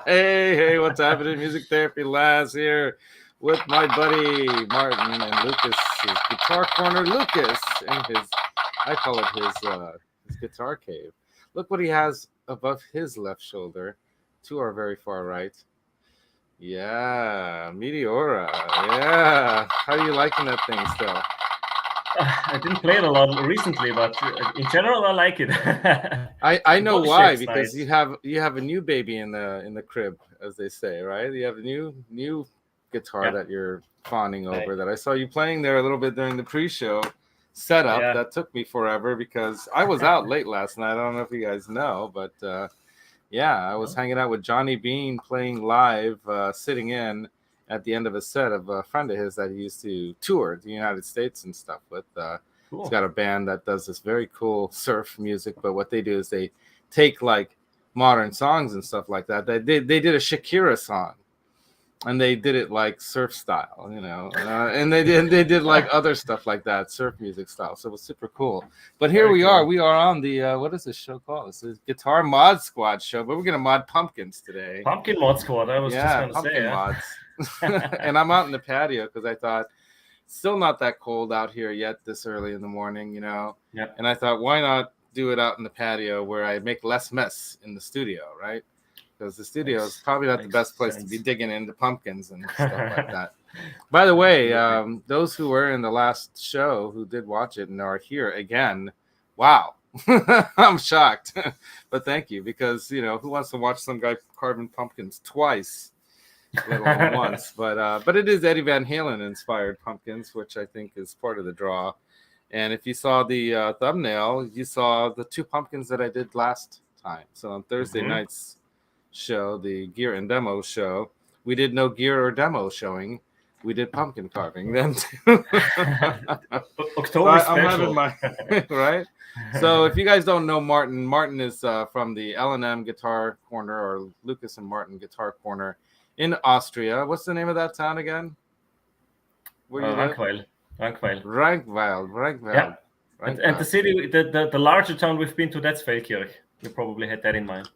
Hey, what's happening? Music Therapy Laz here with my buddy Martin and Lucas, his guitar corner. Lucas and I call it his guitar cave. Look what he has above his left shoulder, to our very far right. Yeah, Meteora. Yeah, how are you liking that thing still? I didn't play it a lot recently, but in general, I like it. I know why, because nice. you have a new baby in the crib, as they say, right? You have a new guitar Yeah, that you're fawning right. over. That I saw you playing there a little bit during the pre-show setup. Yeah. That took me forever because I was out late last night. I don't know if you guys know, but yeah, I was hanging out with Johnny Beane playing live, sitting in at the end of a set of a friend of his that he used to tour the United States and stuff with. He's Cool. got a band that does this very cool surf music, but what they do is they take like modern songs and stuff like that. They did a Shakira song, and they did it like surf style, and they did like other stuff like that, surf music style. So it was super cool. But here Very we are. cool. We are on the what is this show called? It's a Guitar Mod Squad show, but we're gonna mod pumpkins today. Pumpkin Mod Squad. I was just Yeah, going to say, pumpkin yeah. mods. And I'm out in the patio because I thought still not that cold out here yet this early in the morning. Yeah. And I thought, why not do it out in the patio where I make less mess in the studio, right? Because the studio is probably not the best place to be digging into pumpkins and stuff like that. By the way, those who were in the last show who did watch it and are here again, wow. I'm shocked. But thank you, because who wants to watch some guy carving pumpkins twice, let alone once? But it is Eddie Van Halen inspired pumpkins, which I think is part of the draw. And if you saw the thumbnail, you saw the two pumpkins that I did last time. So on Thursday night's show, the gear and demo show, we did no gear or demo showing. We did pumpkin carving then too. October I'm special. having my right. So if you guys don't know Martin is from the L&M Guitar Corner, or Lucas and Martin Guitar Corner in Austria. What's the name of that town again? Where you live? Rankweil. Yeah. And the city, the larger town we've been to, that's Feldkirch. You probably had that in mind.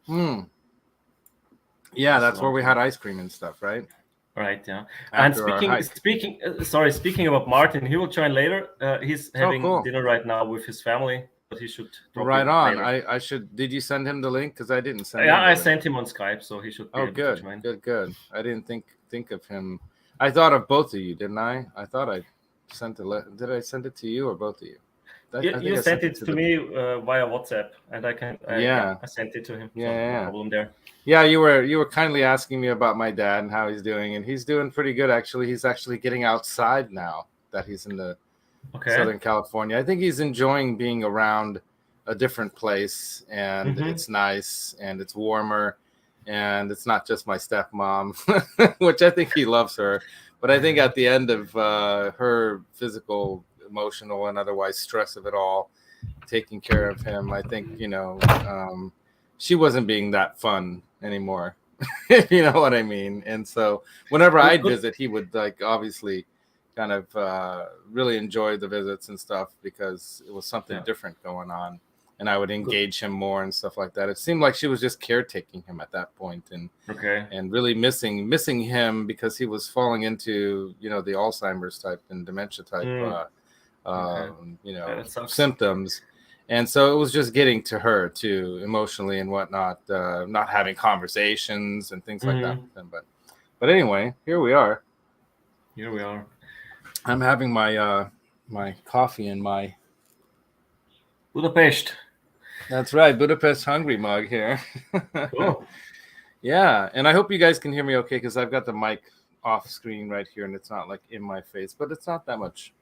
Yeah, that's where we had ice cream and stuff, right? Right, yeah. After And speaking about Martin, he will join later. He's having cool. dinner right now with his family, but he should right on. later. I should. Did you send him the link? Because I didn't send him. Yeah, I sent him on Skype, so he should be able good, to join. Good. I didn't think of him. I thought of both of you, didn't I? I thought I sent it. Did I send it to you or both of you? You sent it to me via WhatsApp, and I sent it to him. Yeah, so no problem there. Yeah, you were kindly asking me about my dad and how he's doing, and he's doing pretty good actually. He's actually getting outside now that he's in the Southern California. I think he's enjoying being around a different place, and it's nice and it's warmer, and it's not just my stepmom, which I think he loves her, but I think at the end of her physical, emotional, and otherwise stress of it all, taking care of him, I think she wasn't being that fun anymore. You know what I mean? And so whenever I'd visit, he would obviously kind of really enjoy the visits and stuff, because it was something different going on, and I would engage him more and stuff like that. It seemed like she was just caretaking him at that point, and really missing him, because he was falling into the Alzheimer's type and dementia type symptoms. And so it was just getting to her too, emotionally and whatnot, not having conversations and things like that with him. But anyway, here we are. I'm having my my coffee in my Budapest. That's right, Budapest Hungry mug here. Cool. Yeah, and I hope you guys can hear me okay, because I've got the mic off screen right here, and it's not like in my face, but it's not that much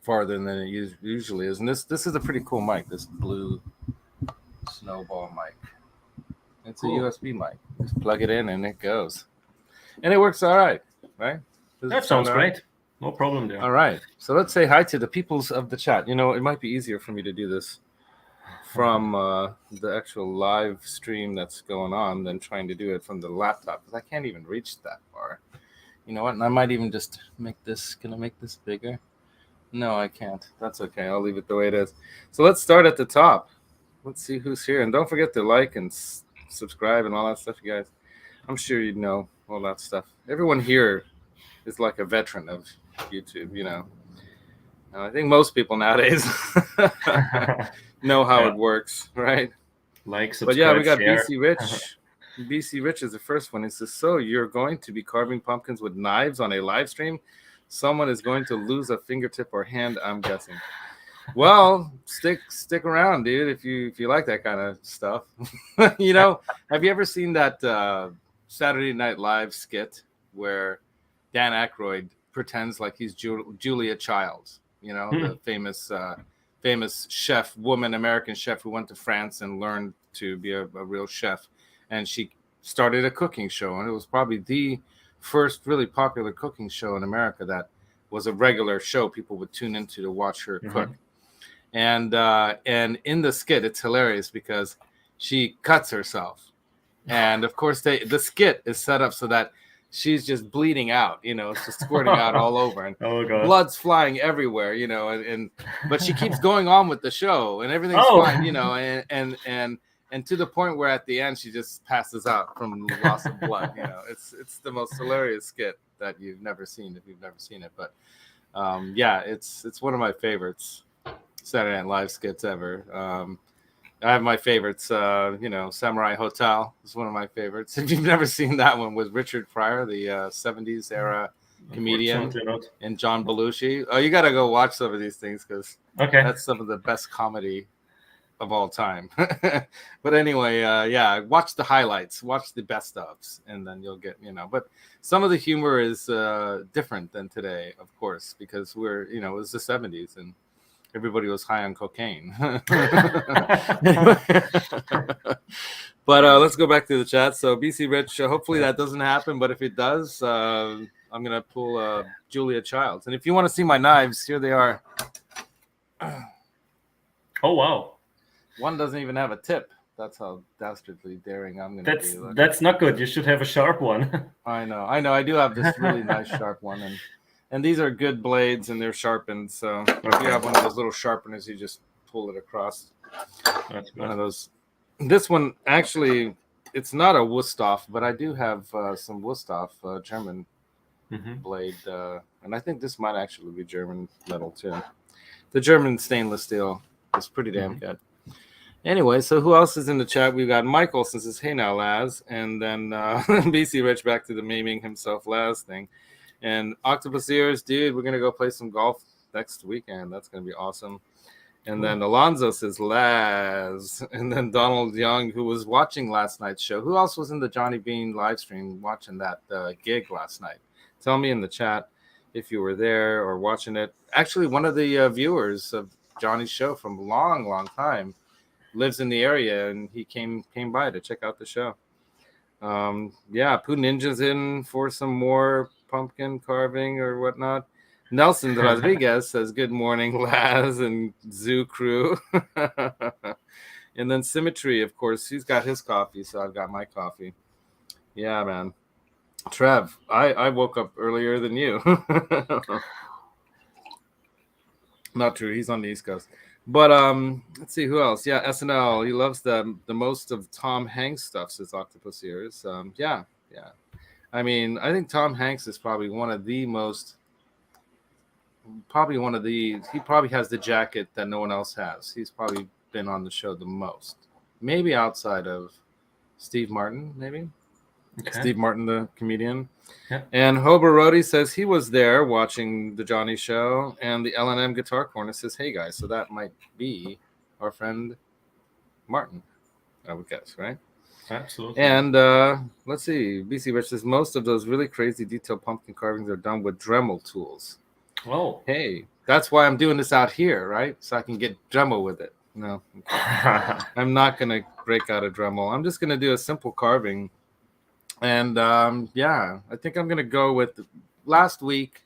farther than it usually is. And this is a pretty cool mic, this blue snowball mic. It's a USB mic. Just plug it in and it goes. And it works all right? That sounds great. No problem there. All right. So let's say hi to the peoples of the chat. It might be easier for me to do this from the actual live stream that's going on than trying to do it from the laptop, because I can't even reach that far. You know what? And I might even just make this. Can I make this bigger? No, I can't. That's okay. I'll leave it the way it is. So let's start at the top. Let's see who's here. And don't forget to like and subscribe and all that stuff, you guys. I'm sure you know all that stuff. Everyone here is like a veteran of YouTube, you know. I think most people nowadays know how it works, right? Like, subscribe, but yeah, we got share. BC Rich. BC Rich is the first one. He says, so you're going to be carving pumpkins with knives on a live stream? Someone is going to lose a fingertip or hand, I'm guessing. Well, stick around, dude, if you like that kind of stuff. You know, have you ever seen that Saturday Night Live skit where Dan Aykroyd pretends like he's Julia Childs, you know, the famous chef, American chef who went to France and learned to be a real chef. And she started a cooking show, and it was probably the first really popular cooking show in America that was a regular show people would tune into to watch her cook. And in the skit, it's hilarious because she cuts herself. And of course, the skit is set up so that she's just bleeding out, you know, it's just squirting out all over, and blood's flying everywhere, you know, but she keeps going on with the show, and everything's fine, you know, and to the point where at the end she just passes out from loss of blood, you know. It's the most hilarious skit that you've never seen if you've never seen it, but yeah, it's one of my favorites Saturday Night Live skits ever. I have my favorites, you know, Samurai Hotel is one of my favorites. If you've never seen that one with Richard Pryor, the 70s era comedian, and John Belushi. Oh, you got to go watch some of these things because that's some of the best comedy of all time. But anyway, yeah, watch the highlights, watch the best ofs, and then you'll get, you know, but some of the humor is different than today, of course, because we're, you know, it was the 70s and everybody was high on cocaine. But let's go back to the chat. So BC Rich, hopefully that doesn't happen, but if it does, I'm gonna pull Julia Childs. And if you want to see my knives, here they are. Oh wow! One doesn't even have a tip. That's how dastardly daring I'm gonna be. That's not good. You should have a sharp one. I know. I do have this really nice sharp one, and these are good blades, and they're sharpened. So if you have one of those little sharpeners, you just pull it across. That's one of those. This one, actually, it's not a Wüsthof, but I do have some Wüsthof German blade. And I think this might actually be German metal, too. The German stainless steel is pretty damn good. Anyway, so who else is in the chat? We've got Michael says, hey now, Laz. And then BC Rich back to the maiming himself Laz thing. And Octopus Ears, dude, we're going to go play some golf next weekend. That's going to be awesome. And then Alonzo says, Laz. And then Donald Young, who was watching last night's show. Who else was in the Johnny Beane live stream watching that gig last night? Tell me in the chat if you were there or watching it. Actually, one of the viewers of Johnny's show from a long, long time lives in the area, and he came by to check out the show. Yeah, Pooh Ninja's in for some more pumpkin carving or whatnot. Nelson Rodriguez says, good morning, Laz and Zoo Crew. And then Symmetry, of course, he's got his coffee, so I've got my coffee. Yeah, man. Trev, I woke up earlier than you. Not true. He's on the East Coast. But let's see who else. Yeah, SNL. He loves the most of Tom Hanks stuff, says Octopus Ears. Yeah. I mean, I think Tom Hanks is probably one of the most. He probably has the jacket that no one else has. He's probably been on the show the most. Maybe outside of Steve Martin, maybe. Okay. Steve Martin, the comedian. Yeah. And Hober Rody says he was there watching the Johnny show. And the L&M Guitar Corner says, hey, guys, so that might be our friend Martin, I would guess, right? Absolutely. And let's see. BC Rich says, most of those really crazy detailed pumpkin carvings are done with Dremel tools. Oh. Hey, that's why I'm doing this out here, right? So I can get Dremel with it. No. Okay. I'm not going to break out a Dremel. I'm just going to do a simple carving. And yeah, I think I'm going to go with last week.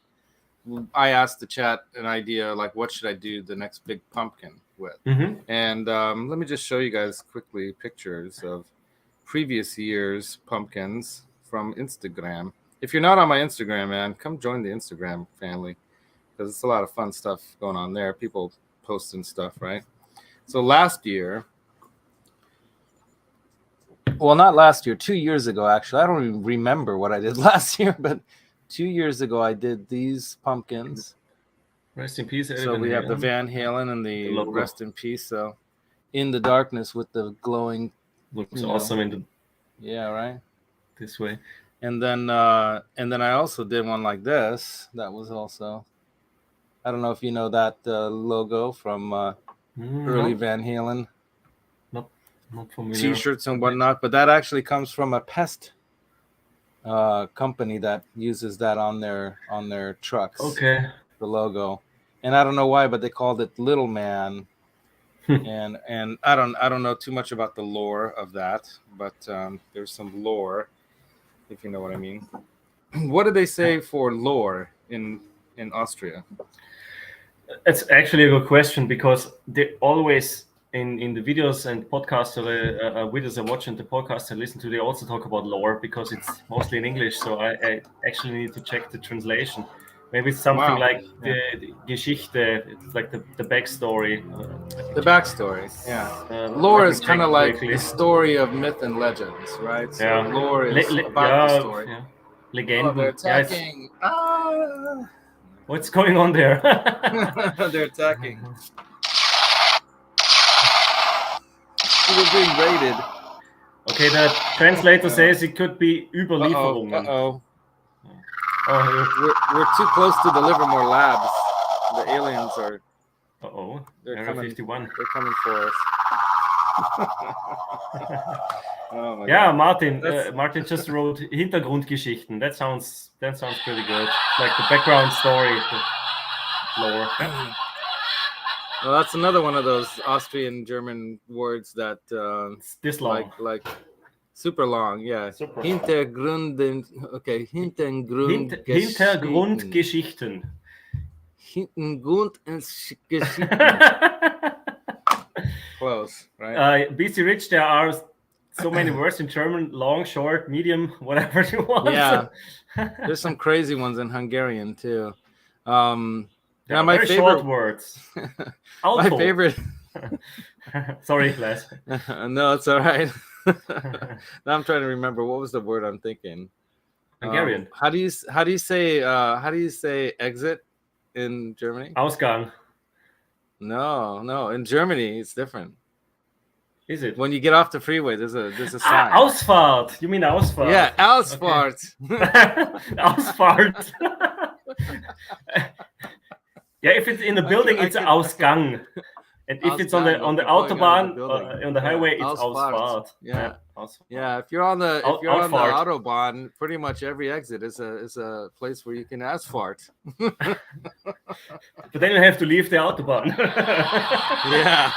I asked the chat an idea, like, what should I do the next big pumpkin with? And let me just show you guys quickly pictures of previous year's pumpkins from Instagram. If you're not on my Instagram, man, come join the Instagram family because it's a lot of fun stuff going on there. People posting stuff, right? So last year, Well, not last year, 2 years ago, actually. I don't even remember what I did last year, but 2 years ago, I did these pumpkins. Rest in peace, Eddie So Van we have the Halen. Van Halen and the logo. Rest in Peace. So in the darkness with the glowing. Looks awesome in the. Yeah, right. This way. And then I also did one like this. That was also. I don't know if you know that logo from early Van Halen. Not familiar. T-shirts and whatnot, but that actually comes from a pest company that uses that on their trucks. Okay. The logo, and I don't know why, but they called it Little Man. and I don't know too much about the lore of that, but there's some lore, if you know what I mean. What do they say for lore in Austria? It's actually a good question, because they always in the videos and podcasts or videos I watch and the podcasts I listen to, they also talk about lore, because it's mostly in English. So I actually need to check the translation. Maybe it's something like the Geschichte. It's like the backstory. The backstory, yeah. Lore is kind of like the story of myth and legends, right? So yeah. Lore is about the story. Yeah. Legenden. Oh, they're attacking. Yeah, what's going on there? They're attacking. We're being raided. Okay, the translator says it could be Überlieferungen. Uh-oh. We're too close to the Livermore labs. The aliens are. They're coming. 51. They're coming for us. Oh my yeah, God. Martin just wrote Hintergrundgeschichten. That sounds pretty good. Like the background story, the lore. Well, that's another one of those Austrian German words that it's this long. Like super long, yeah. Super Hintergrund. Okay, Hintergrundgeschichten. Hintergrundgeschichten. Close, right? BC Rich, there are so many words in German: long, short, medium, whatever you want. Yeah, there's some crazy ones in Hungarian too. Now my favorite short words. My favorite. Sorry, Laz. No, it's all right. Now I'm trying to remember what was the word I'm thinking. Hungarian. How do you say exit in Germany? Ausgang. No. In Germany, it's different. Is it? When you get off the freeway, there's a sign. Ausfahrt. You mean Ausfahrt? Yeah, Ausfahrt. Okay. Ausfahrt. Yeah, if it's in the building, it's Ausgang. And if it's on the autobahn, on the highway, it's Ausfahrt. Yeah. Yeah, if you're on the autobahn, pretty much every exit is a place where you can asphalt. But then you have to leave the autobahn. Yeah.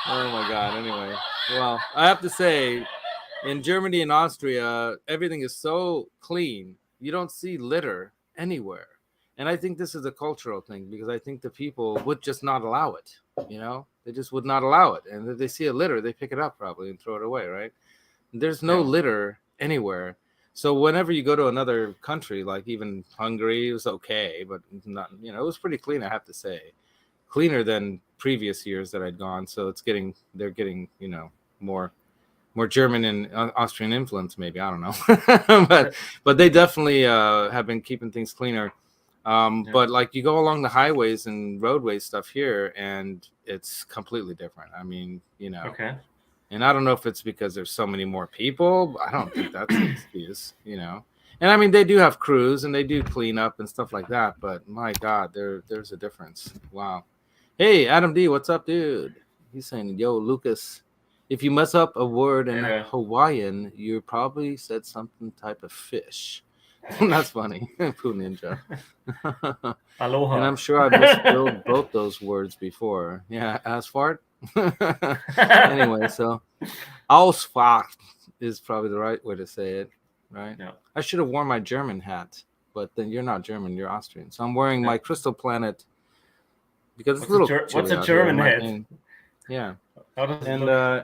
Oh my God. Anyway, well, I have to say, in Germany and Austria, everything is so clean. You don't see litter anywhere. And I think this is a cultural thing, because I think the people would just not allow it. You know, they just would not allow it. And if they see a litter, they pick it up probably and throw it away, right? There's no litter anywhere. So whenever you go to another country, like even Hungary, it was okay, but not, it was pretty clean, I have to say. Cleaner than previous years that I'd gone. So they're getting, more German and Austrian influence, maybe. I don't know. but they definitely have been keeping things cleaner. But like you go along the highways and roadways stuff here, and it's completely different. I mean, Okay. And I don't know if it's because there's so many more people. I don't think that's the excuse, And I mean, they do have crews and they do clean up and stuff like that. But my God, there's a difference. Wow. Hey, Adam D, what's up, dude? He's saying, yo, Lucas, if you mess up a word in Hawaiian, you probably said something type of fish. That's funny. Poo Ninja. Aloha. And I'm sure I've misspelled both those words before. Yeah, asphalt. Anyway, so Ausfahrt is probably the right way to say it, right? Yeah. I should have worn my German hat, but then you're not German, you're Austrian. So I'm wearing my Crystal Planet because it's what's a German hat? Yeah. And I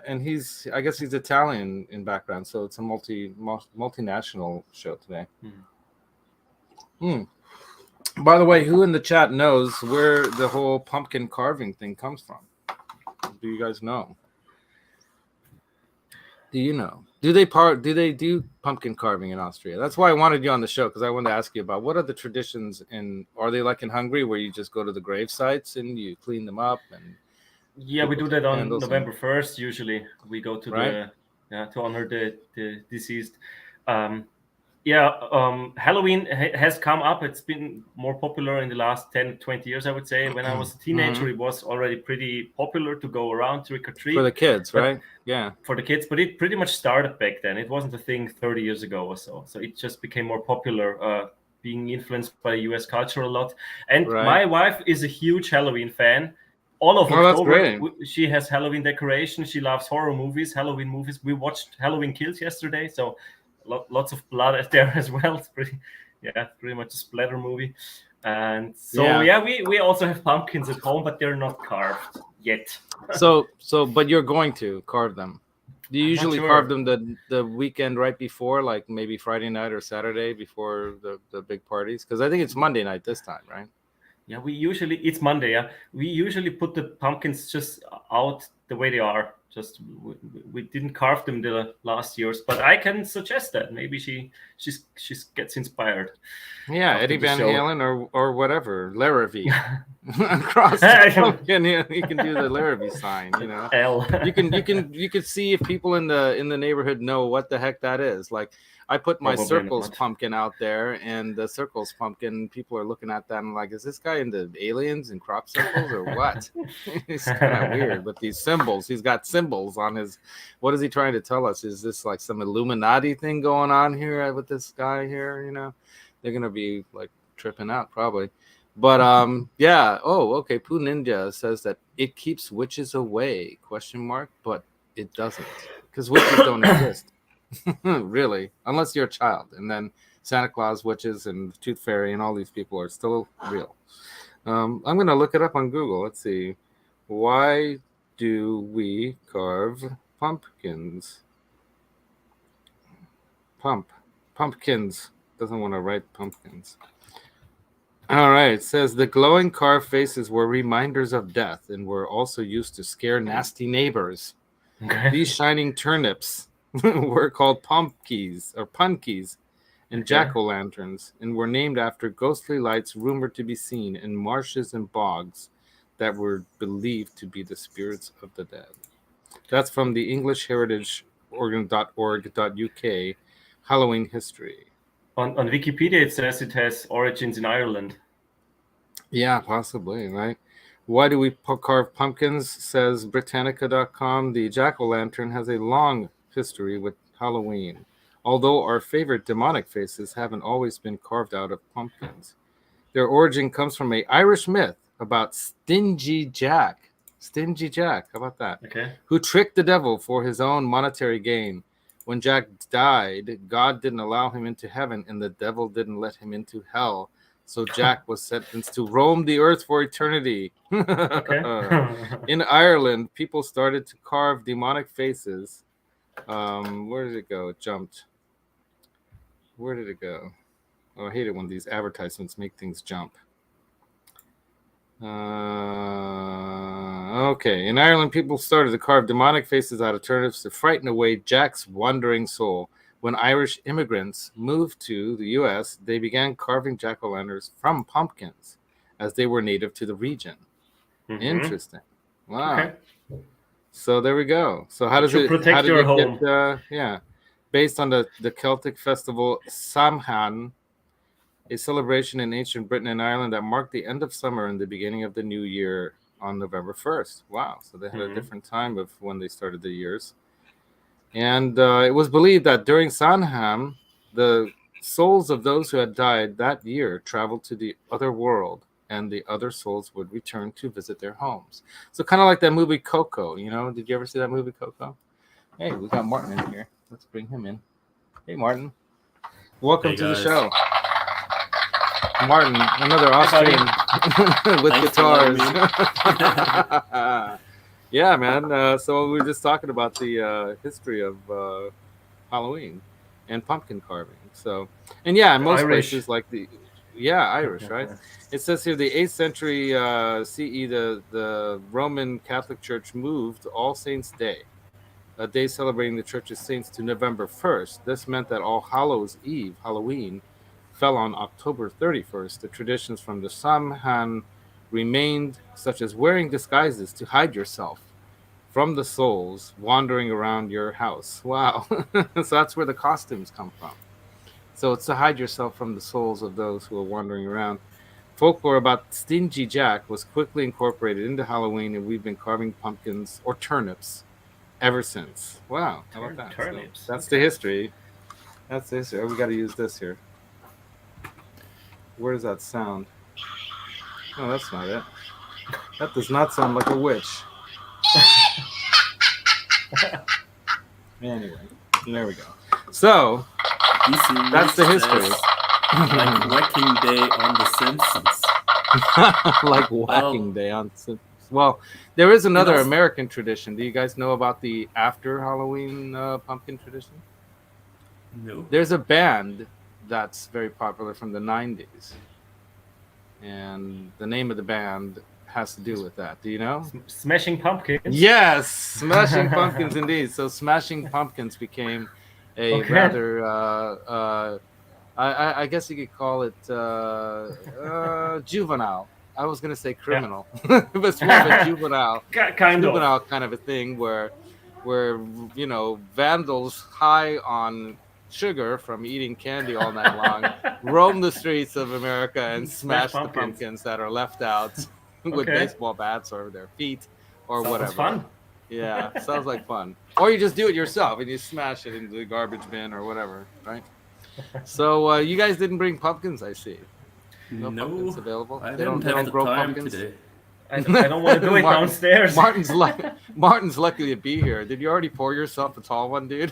guess he's Italian in background, so it's a multinational show today. By the way, who in the chat knows where the whole pumpkin carving thing comes from? Do you guys know? Do you know? Do they do pumpkin carving in Austria? That's why I wanted you on the show, because I wanted to ask you about what are the traditions are they like in Hungary, where you just go to the grave sites and you clean them up and we do that on November and... 1st. Usually we go to right? to honor the deceased. Halloween has come up. It's been more popular in the last 10, 20 years, I would say. When I was a teenager, it was already pretty popular to go around trick or treat. For the kids, right? Yeah. For the kids, but it pretty much started back then. It wasn't a thing 30 years ago or so. So it just became more popular, being influenced by US culture a lot. And my wife is a huge Halloween fan. All of October, she has Halloween decorations. She loves horror movies, Halloween movies. We watched Halloween Kills yesterday, so lots of blood there as well. It's pretty much a splatter movie. And so we also have pumpkins at home, but they're not carved yet. But you're going to carve them. Do you usually carve them the weekend right before, like maybe Friday night or Saturday before the big parties? Because I think it's Monday night this time, right? Yeah, it's Monday. Yeah, we usually put the pumpkins just out the way they are. Just we didn't carve them the last years, but I can suggest that maybe she gets inspired. Yeah, Eddie Van Halen or whatever, Larrivee across the pumpkin. Yeah, you can do the Larrivee sign. You know, L. you can see if people in the neighborhood know what the heck that is. Like, I put my Circles pumpkin out there, and the Circles pumpkin, people are looking at that and like, is this guy into aliens and crop circles or what? It's kind of weird with these symbols. He's got symbols on his. What is he trying to tell us? Is this like some Illuminati thing going on here with this guy here? You know, they're gonna be like tripping out probably. But yeah. Oh, okay. Pooh Ninja says that it keeps witches away? ? But it doesn't, because witches don't exist. Really, unless you're a child, and then Santa Claus, witches, and Tooth Fairy, and all these people are still real. I'm gonna look it up on Google. Let's see. Why do we carve pumpkins? Pumpkins. Doesn't want to write pumpkins. All right. It says the glowing carved faces were reminders of death and were also used to scare nasty neighbors. Okay. These shining turnips were called punkies and jack-o'-lanterns, and were named after ghostly lights rumored to be seen in marshes and bogs that were believed to be the spirits of the dead. That's from the English Heritage Org.uk Halloween history. On Wikipedia, it says it has origins in Ireland. Yeah, possibly, right? Why do we carve pumpkins? Says Britannica.com. The jack-o'-lantern has a long history with Halloween, although our favorite demonic faces haven't always been carved out of pumpkins. Their origin comes from an Irish myth about Stingy Jack. Stingy Jack, how about that? Okay. Who tricked the devil for his own monetary gain. When Jack died, God didn't allow him into heaven, and the devil didn't let him into hell. So Jack was sentenced to roam the earth for eternity. In Ireland, people started to carve demonic faces. Where did it go? It jumped. Where did it go? Oh, I hate it when these advertisements make things jump. Okay. In Ireland, people started to carve demonic faces out of turnips to frighten away Jack's wandering soul. When Irish immigrants moved to the U.S., they began carving jack-o'-lanterns from pumpkins, as they were native to the region. Mm-hmm. Interesting. Wow. Okay. So there we go. So how does it protect your home? Based on the Celtic festival Samhain, a celebration in ancient Britain and Ireland that marked the end of summer and the beginning of the new year on November 1st. Wow. So they had a different time of when they started the years. And it was believed that during Samhain, the souls of those who had died that year traveled to the other world, and the other souls would return to visit their homes. So kind of like that movie Coco, you know? Did you ever see that movie Coco? Hey, we got Martin in here. Let's bring him in. Hey, Martin. Welcome to the show. Martin, another Austrian with guitars. Yeah, man. So we were just talking about the history of Halloween and pumpkin carving. So, and yeah, in most Irish. places like Irish, right? It says here the 8th century CE, the Roman Catholic Church moved All Saints' Day a day celebrating the church's saints, to November 1st. This meant that All Hallows Eve, Halloween, fell on October 31st. The traditions from the Samhain remained, such as wearing disguises to hide yourself from the souls wandering around your house. Wow. So that's where the costumes come from. So it's to hide yourself from the souls of those who are wandering around. Folklore about Stingy Jack was quickly incorporated into Halloween, and we've been carving pumpkins or turnips ever since. Wow, how about that? Turnips. So that's the history. That's the history. Oh, we got to use this here. Where does that sound? Oh, that's not it. That does not sound like a witch. Anyway, there we go. So that's the history. Like Whacking Day on The Simpsons. Like Whacking Day on Simpsons. Well, there is another American tradition. Do you guys know about the after Halloween pumpkin tradition? No. There's a band that's very popular from the 90s. And the name of the band has to do with that. Do you know? Smashing Pumpkins? Yes! Smashing Pumpkins, indeed. So Smashing Pumpkins became a rather... I guess you could call it juvenile. I was going to say criminal. But it's more of a juvenile kind of a thing where you know, vandals high on sugar from eating candy all night long roam the streets of America and smash the pumpkins that are left out with baseball bats or their feet or whatever. Fun. Yeah, sounds like fun. Or you just do it yourself and you smash it into the garbage bin or whatever, right? So you guys didn't bring pumpkins, I see. No pumpkins available. I don't have the grow time pumpkins today. I don't want to do it downstairs. Martin's lucky to be here. Did you already pour yourself a tall one, dude?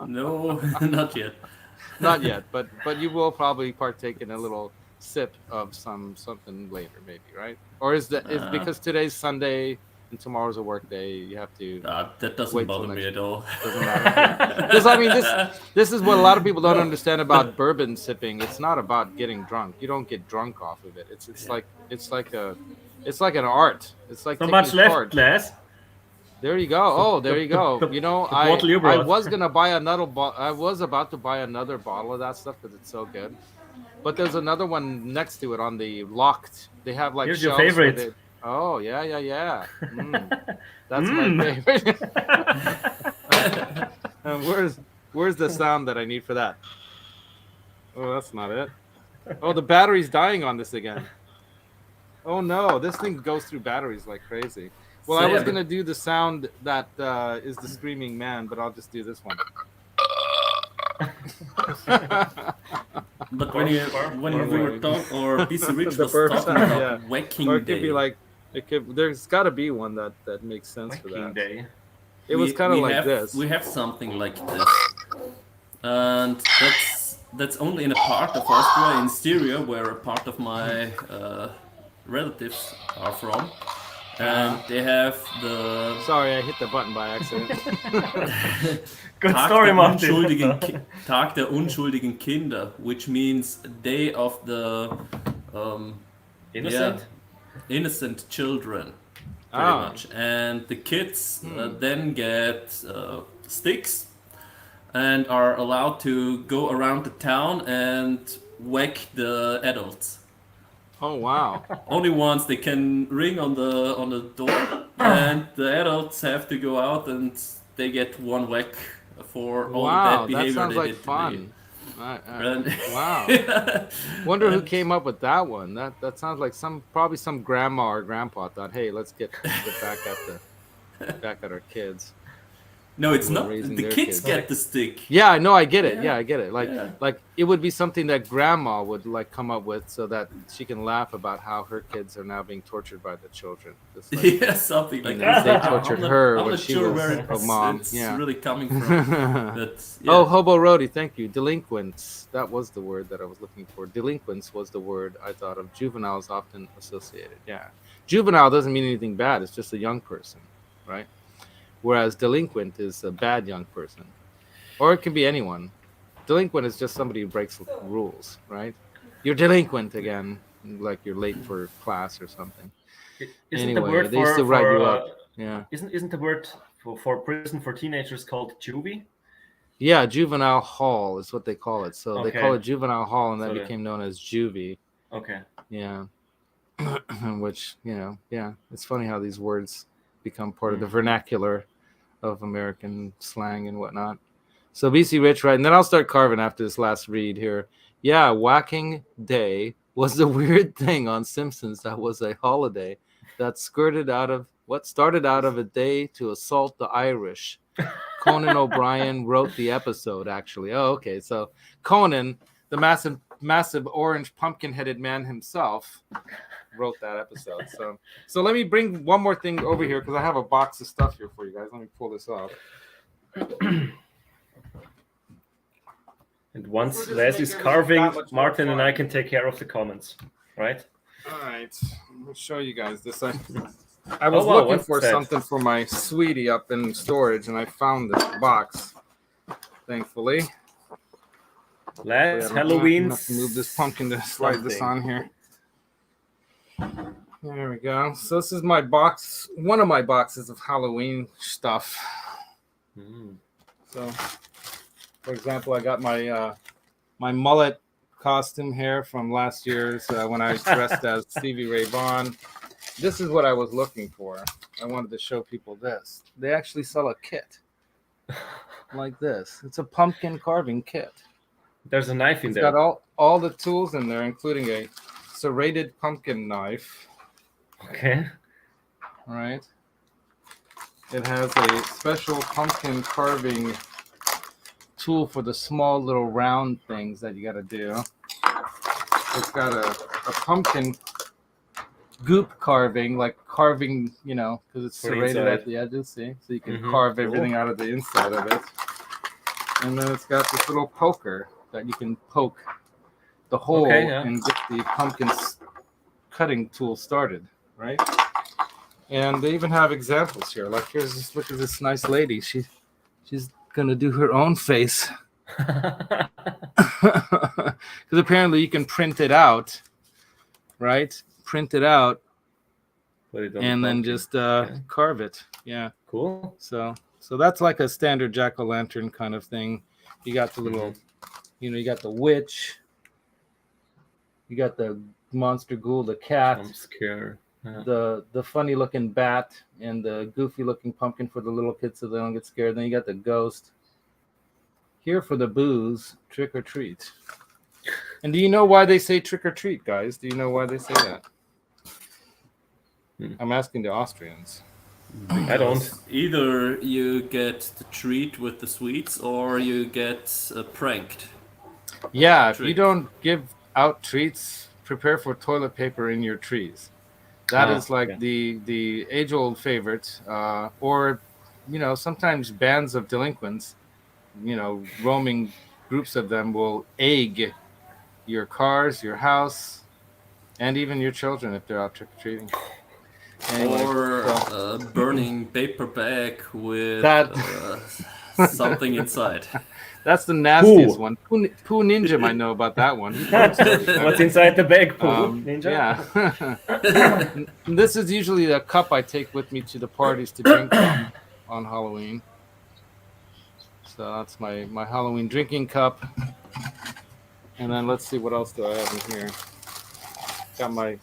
No, not yet. Not yet, but you will probably partake in a little sip of something later, maybe, right? Or is because today's Sunday and tomorrow's a work day, you have to. That doesn't bother me at all. Doesn't matter. Because I mean, this is what a lot of people don't understand about bourbon sipping. It's not about getting drunk. You don't get drunk off of it. It's like an art. It's like so much left, Laz. There you go. Oh, there you go. You know, I was gonna buy another. I was about to buy another bottle of that stuff because it's so good. But there's another one next to it on the locked. They have like. Here's your favorite. Oh yeah. That's my favorite. And where's the sound that I need for that? Oh, that's not it. Oh, the battery's dying on this again. Oh no, this thing goes through batteries like crazy. Well, I was gonna do the sound that is the screaming man, but I'll just do this one. But when we were talking, or BC Rich was talking about Whacking Day. Or it could be like, there's got to be one that makes sense for that. Day. It was kind of like this. We have something like this, and that's only in a part of Austria, in Styria, where a part of my relatives are from. And they have the... Sorry, I hit the button by accident. Good story, Martin. Tag der unschuldigen Kinder, which means Day of the... innocent children, pretty much. And the kids then get sticks and are allowed to go around the town and whack the adults. Oh wow! Only once they can ring on the door, and the adults have to go out, and they get one whack for all the bad behavior that sounds they like did fun. Wow! Yeah. Wonder who came up with that one. That sounds like probably some grandma or grandpa thought, hey, let's get back at our kids. No, it's not. The kids get the stick. Yeah, I know. I get it. Yeah, I get it. Like it would be something that grandma would like come up with so that she can laugh about how her kids are now being tortured by the children. Something like that. They tortured her when she was a mom. It's really coming from. Oh, hobo roadie, thank you. Delinquents. That was the word that I was looking for. Delinquents was the word I thought of. Juveniles often associated. Yeah, juvenile doesn't mean anything bad. It's just a young person, right? Whereas delinquent is a bad young person. Or it can be anyone. Delinquent is just somebody who breaks rules, right? You're delinquent again, like you're late for class or something. Isn't the word they used to write you up. Yeah. Isn't the word for prison for teenagers called juvie. Yeah, juvenile hall is what they call it. So they call it juvenile hall, and that became known as juvie. Okay. Yeah. Which, it's funny how these words become part of the vernacular of American slang and whatnot. So BC Rich, right? And then I'll start carving after this last read here. Yeah, whacking day was a weird thing on Simpsons that was a holiday that started out of a day to assault the Irish. Conan O'Brien wrote the episode, actually. Oh, okay. So Conan, the massive orange pumpkin-headed man himself, wrote that episode. So let me bring one more thing over here because I have a box of stuff here for you guys. Let me pull this off. And once Les is carving, Martin and I can take care of the comments, right? All right. Let me show you guys this. I was looking for something for my sweetie up in storage, and I found this box, thankfully. Les, Halloween. Move this pumpkin to slide this on here. There we go. So this is my box, one of my boxes of Halloween stuff. So, for example, I got my my mullet costume hair from last year's when I dressed as Stevie Ray Vaughan. This is what I was looking for. I wanted to show people this. They actually sell a kit like this. It's a pumpkin carving kit. There's a knife in there. It's got all the tools in there, including a serrated pumpkin knife. Okay. All right. It has a special pumpkin carving tool for the small little round things that you got to do. It's got a pumpkin goop carving, like carving, because it's serrated at the edges, see? So you can carve everything out of the inside of it. And then it's got this little poker that you can poke the hole and get the pumpkin cutting tool started, right? And they even have examples here. Like, look at this nice lady. She's gonna do her own face. Because apparently you can print it out, right? Print it out and then just carve it. Yeah. Cool. So that's like a standard jack-o'-lantern kind of thing. You got the little, you got the witch. You got the monster ghoul, the cat. I'm scared. Yeah. The funny looking bat and the goofy looking pumpkin for the little kids so they don't get scared. Then you got the ghost. Here for the booze, trick or treat. And do you know why they say trick or treat, guys? Do you know why they say that? I'm asking the Austrians. I don't. Either you get the treat with the sweets or you get pranked. Yeah, if you don't give out treats, prepare for toilet paper in your trees. That is like the age-old favorite. Or, sometimes bands of delinquents, roaming groups of them will egg your cars, your house, and even your children if they're out trick-or-treating. Anyway, or burning paper bag with something inside. That's the nastiest one. Poo Ninja might know about that one. What's inside the bag, Poo Ninja? Yeah. This is usually a cup I take with me to the parties to drink from on Halloween. So that's my Halloween drinking cup. And then let's see, what else do I have in here? Got my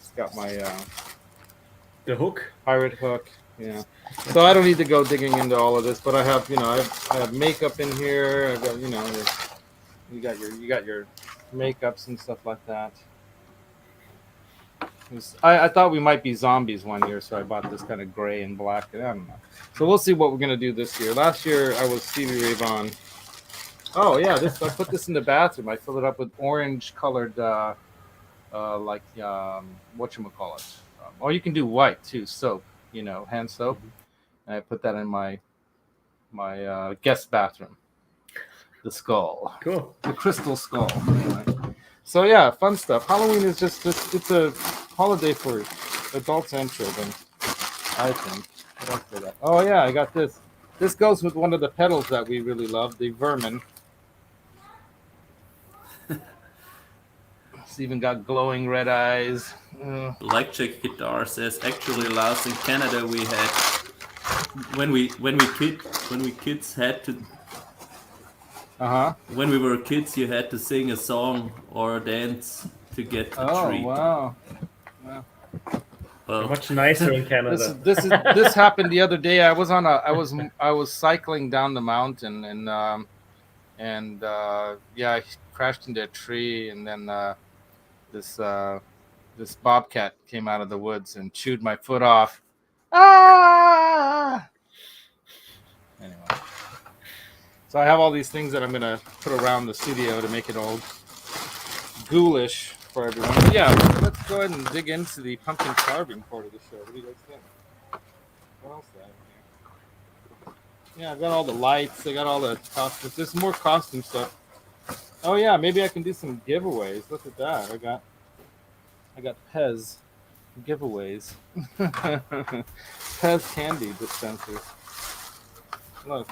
the hook, pirate hook. Yeah. So I don't need to go digging into all of this, but I have, I have makeup in here. I've got, you got your makeups and stuff like that. I thought we might be zombies one year, so I bought this kind of gray and black. I don't know. So we'll see what we're gonna do this year. Last year I was Stevie Ray Vaughan. Oh yeah, I put this in the bathroom. I filled it up with orange colored, whatchamacallit. Or you can do white too, soap. Hand soap. And I put that in my guest bathroom. The skull. Cool. The crystal skull. Anyway. So yeah, fun stuff. Halloween is it's a holiday for adults and children, I think. What else did I? Oh yeah, I got this. This goes with one of the pedals that we really love, the Vermin. It's even got glowing red eyes. Blackjack Guitar says, actually, Laz, in Canada we had when we kids had to. When we were kids, you had to sing a song or dance to get a treat. Wow. Well, much nicer in Canada. This happened the other day. I was cycling down the mountain and I crashed into a tree, and then this bobcat came out of the woods and chewed my foot off. Ah! Anyway, so I have all these things that I'm gonna put around the studio to make it all ghoulish for everyone. But yeah, let's go ahead and dig into the pumpkin carving part of the show. What do you guys think? What else do I have here? Yeah, I've got all the lights. I got all the costumes. There's more costume stuff. Oh yeah, maybe I can do some giveaways. Look at that. I got Pez giveaways. Pez candy dispensers. Look.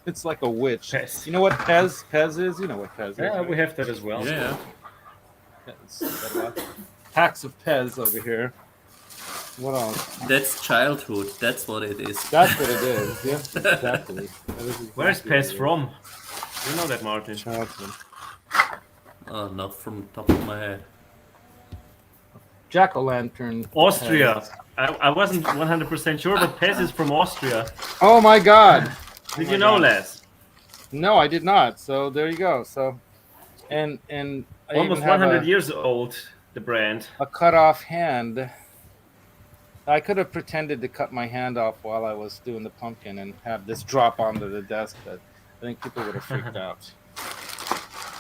It's like a witch. Pez. You know what Pez is? You know what Pez is. Yeah, right? we have that as well. Yeah. Packs of Pez over here. What else? That's childhood. That's what it is. That's what it is. Yes, exactly. Where's Pez from? You know that, Martin. Childhood. Not from the top of my head. Jack-o'-lantern. Austria. I wasn't 100% sure, but Pez is from Austria. Oh my God! Did you know, Laz? No, I did not. So there you go. So, and I almost even have 100 years old. The brand. A cut off hand. I could have pretended to cut my hand off while I was doing the pumpkin and have this drop onto the desk, but I think people would have freaked out.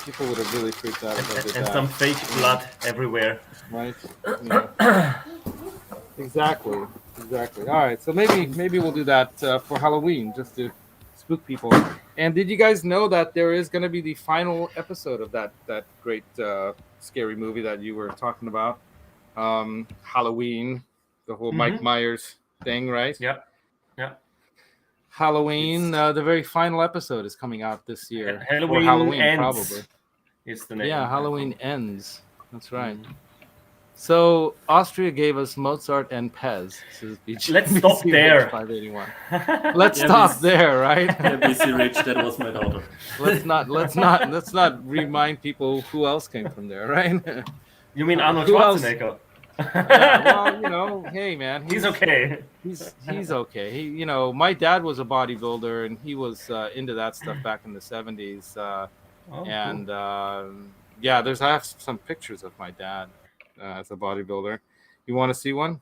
People would have really freaked out if I did that. And some fake blood everywhere. Right? Yeah. Exactly. All right. So maybe we'll do that for Halloween, just to spook people. And did you guys know that there is going to be the final episode of that great scary movie that you were talking about? Halloween, the whole Mike Myers thing, right? Yeah. Halloween, the very final episode is coming out this year. Halloween ends. Probably. It's the name. Yeah, Halloween ends. That's right. So Austria gave us Mozart and Pez. Let's stop there. 581. Let's stop there, right? BC Rich, that was my daughter. Let's not remind people who else came from there, right? You mean Arnold Schwarzenegger? Yeah, well, hey man, he's okay. He's okay. He, my dad was a bodybuilder and he was into that stuff back in the 70s. Cool. I have some pictures of my dad as a bodybuilder. You want to see one?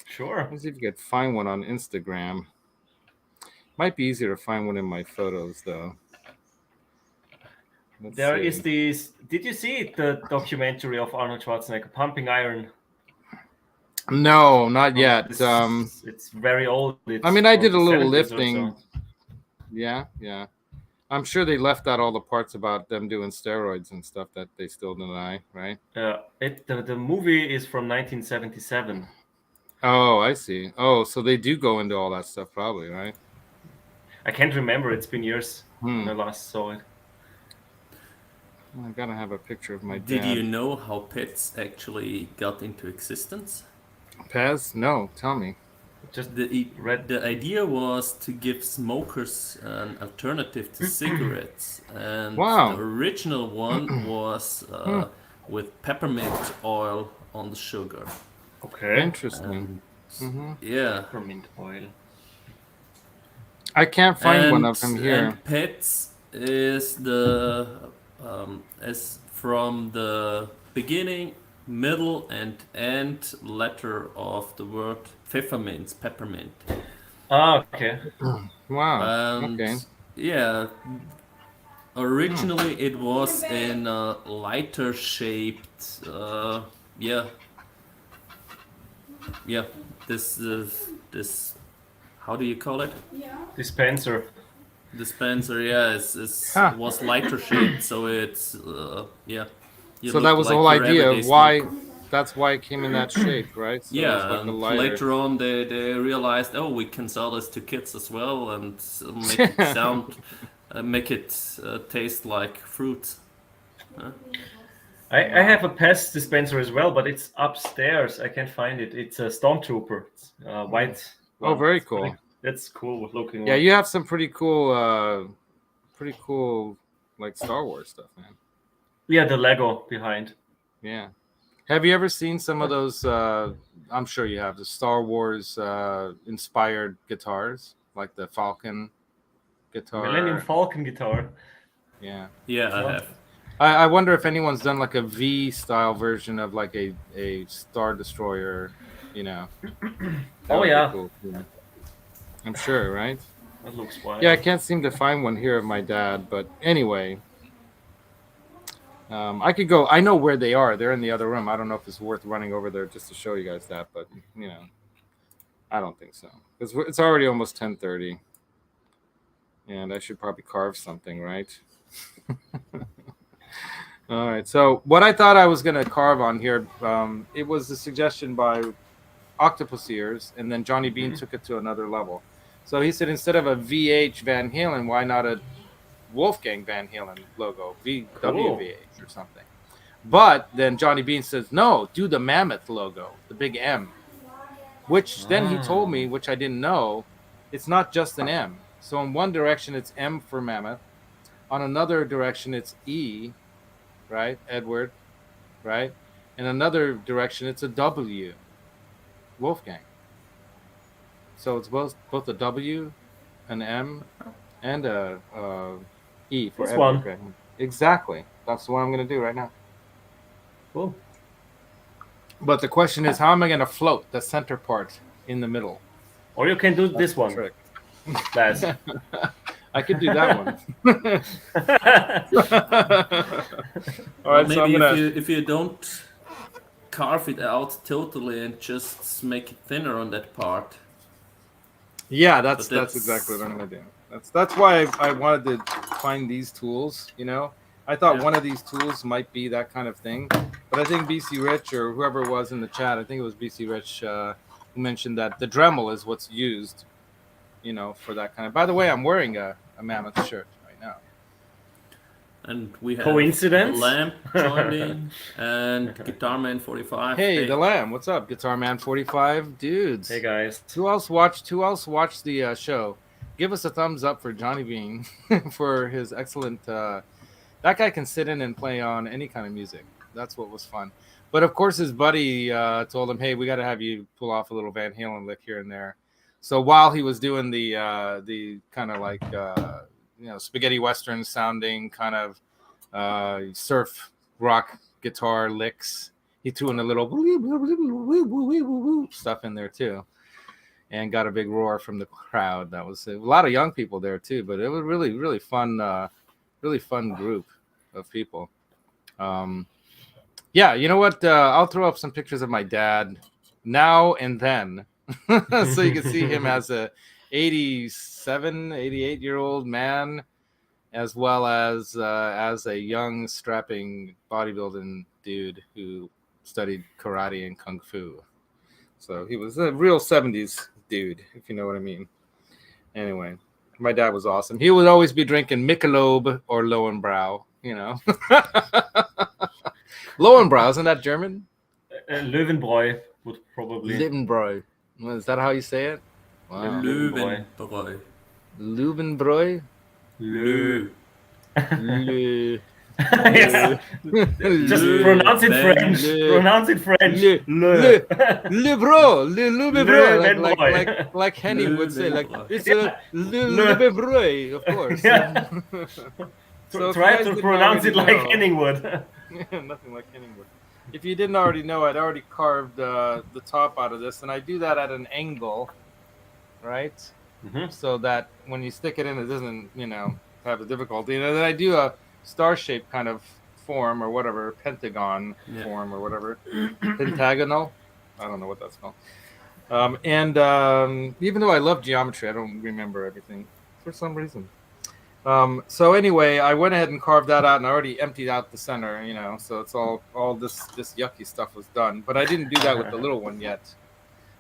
Sure. Let's see if you could find one on Instagram. Might be easier to find one in my photos though. Is this. Did you see the documentary of Arnold Schwarzenegger, Pumping Iron? No, not yet. It's very old. I did a little lifting. So. Yeah. I'm sure they left out all the parts about them doing steroids and stuff that they still deny, right? The movie is from 1977. Oh, I see. Oh, so they do go into all that stuff probably, right? I can't remember. It's been years since I last saw it. I gotta have a picture of my dad. Did you know how pets actually got into existence? Pez? No, tell me. Just the idea was to give smokers an alternative to cigarettes, and the original one was with peppermint oil on the sugar. Okay, interesting. Yeah, peppermint oil. I can't find one of them here. And pets is the as from the beginning, middle, and end letter of the word pfefferminz, peppermint. Ah, okay. Wow. Okay. Yeah. Originally, it was in a lighter shaped. This. How do you call it? Dispenser. Yeah, it was lighter shaped, so it's So that was the whole idea. That's why it came in that shape, right? So and later on they realized, we can sell this to kids as well and make it make it taste like fruit. I have a pest dispenser as well, but it's upstairs. I can't find it. It's a Stormtrooper. It's white. Oh, very cool. That's cool looking. Yeah, you have some pretty cool like Star Wars stuff, man. Yeah, the Lego behind. Yeah. Have you ever seen some of those? I'm sure you have the Star Wars inspired guitars, like the Falcon guitar. Millennium Falcon guitar. Yeah. Yeah, I have. I wonder if anyone's done like a V style version of like a Star Destroyer, you know. Oh yeah. Cool. Yeah. I'm sure, right? That looks wild. Yeah, I can't seem to find one here of my dad, but anyway. I could go. I know where they are. They're in the other room. I don't know if it's worth running over there just to show you guys that, but you know, I don't think so. It's already almost 10:30, and I should probably carve something, right? All right. So what I thought I was gonna carve on here, it was a suggestion by Octopus Ears, and then Johnny Beane took it to another level. So he said instead of a VH Van Halen, why not a Wolfgang Van Halen logo, WVH or something. But then Johnny Beane says, no, do the Mammoth logo, the big M. Which then he told me, which I didn't know, it's not just an M. So in one direction, it's M for Mammoth. On another direction, it's E, right? Edward, right? In another direction, it's a W, Wolfgang. So it's both a W, an M, and a E for Edward. One. Exactly. That's what I'm going to do right now. Cool. But the question is, how am I going to float the center part in the middle? Or you can do this one. Trick. Laz. I could do that one. All right, Maybe so if you don't carve it out totally and just make it thinner on that part. Yeah, that's exactly what I'm going to do. That's why I wanted to find these tools, you know. I thought one of these tools might be that kind of thing. But I think BC Rich or whoever was in the chat, I think it was BC Rich who mentioned that the Dremel is what's used, you know, for that kind of. By the way, I'm wearing a Mammoth shirt right now. And we have Coincidence? Lamp joining and Guitarman 45. Hey, the Lamb, what's up, Guitarman 45 dudes? Hey guys. Who else watched the show? Give us a thumbs up for Johnny Beane for his excellent. That guy can sit in and play on any kind of music. That's what was fun. But of course, his buddy told him, "Hey, we got to have you pull off a little Van Halen lick here and there." So while he was doing the kind of like spaghetti western sounding kind of surf rock guitar licks, he threw in a little stuff in there too. And got a big roar from the crowd. That was a lot of young people there too, but it was really, really fun group of people. Yeah, you know what? I'll throw up some pictures of my dad now and then, so you can see him as a 88-year-old man, as well as a young, strapping bodybuilding dude who studied karate and kung fu. So he was a real 70s dude, if you know what I mean. Anyway, my dad was awesome. He would always be drinking Michelob or Lowenbrau, you know. Lowenbrau, isn't that German? Löwenbräu would probably. Löwenbräu. Is that how you say it? Wow. Löwenbräu. Löwenbräu? Lö. Lö. Yes. Just pronounce it French. Pronounce it French. Le bro. Le bro. Like Henning would say. Like it's a le bro, of course. Yeah. So try to pronounce it like Henning would. Nothing like Henning would. If you didn't already know, I'd already carved the top out of this, and I do that at an angle, right? Mm-hmm. So that when you stick it in, it doesn't, have a difficulty. And then I do a star-shaped kind of form or whatever, pentagon form or whatever, pentagonal. I don't know what that's called. And even though I love geometry, I don't remember everything for some reason. So anyway, I went ahead and carved that out, and I already emptied out the center, so it's all this yucky stuff was done. But I didn't do that with the little one yet.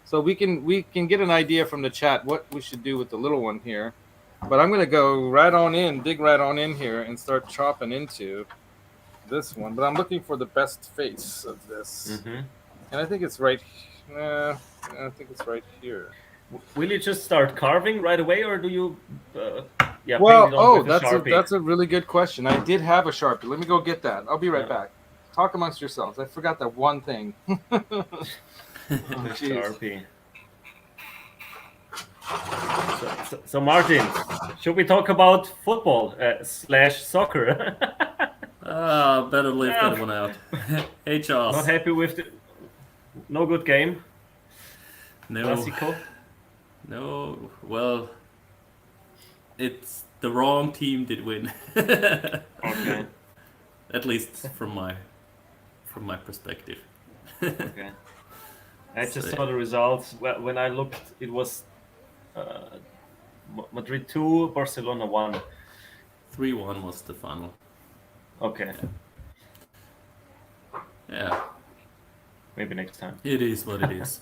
So we can get an idea from the chat what we should do with the little one here. But I'm going to go dig right on in here and start chopping into this one, but I'm looking for the best face of this, and I think it's right. I think it's right here. Will you just start carving right away, or do you? Well, paint it on with a Sharpie? that's a really good question. I did have a Sharpie. Let me go get that. I'll be right back. Talk amongst yourselves. I forgot that one thing. Sharpie. So Martin, should we talk about football / soccer? Better leave that one out. Hey, Charles. Not happy with the no good game? No. Classico? No. Well, it's the wrong team did win. Okay. At least from my perspective. Okay. I just saw the results. When I looked, it was Madrid 2, Barcelona 1. 3-1 was the final. Okay. Yeah. Maybe next time. It is what it is.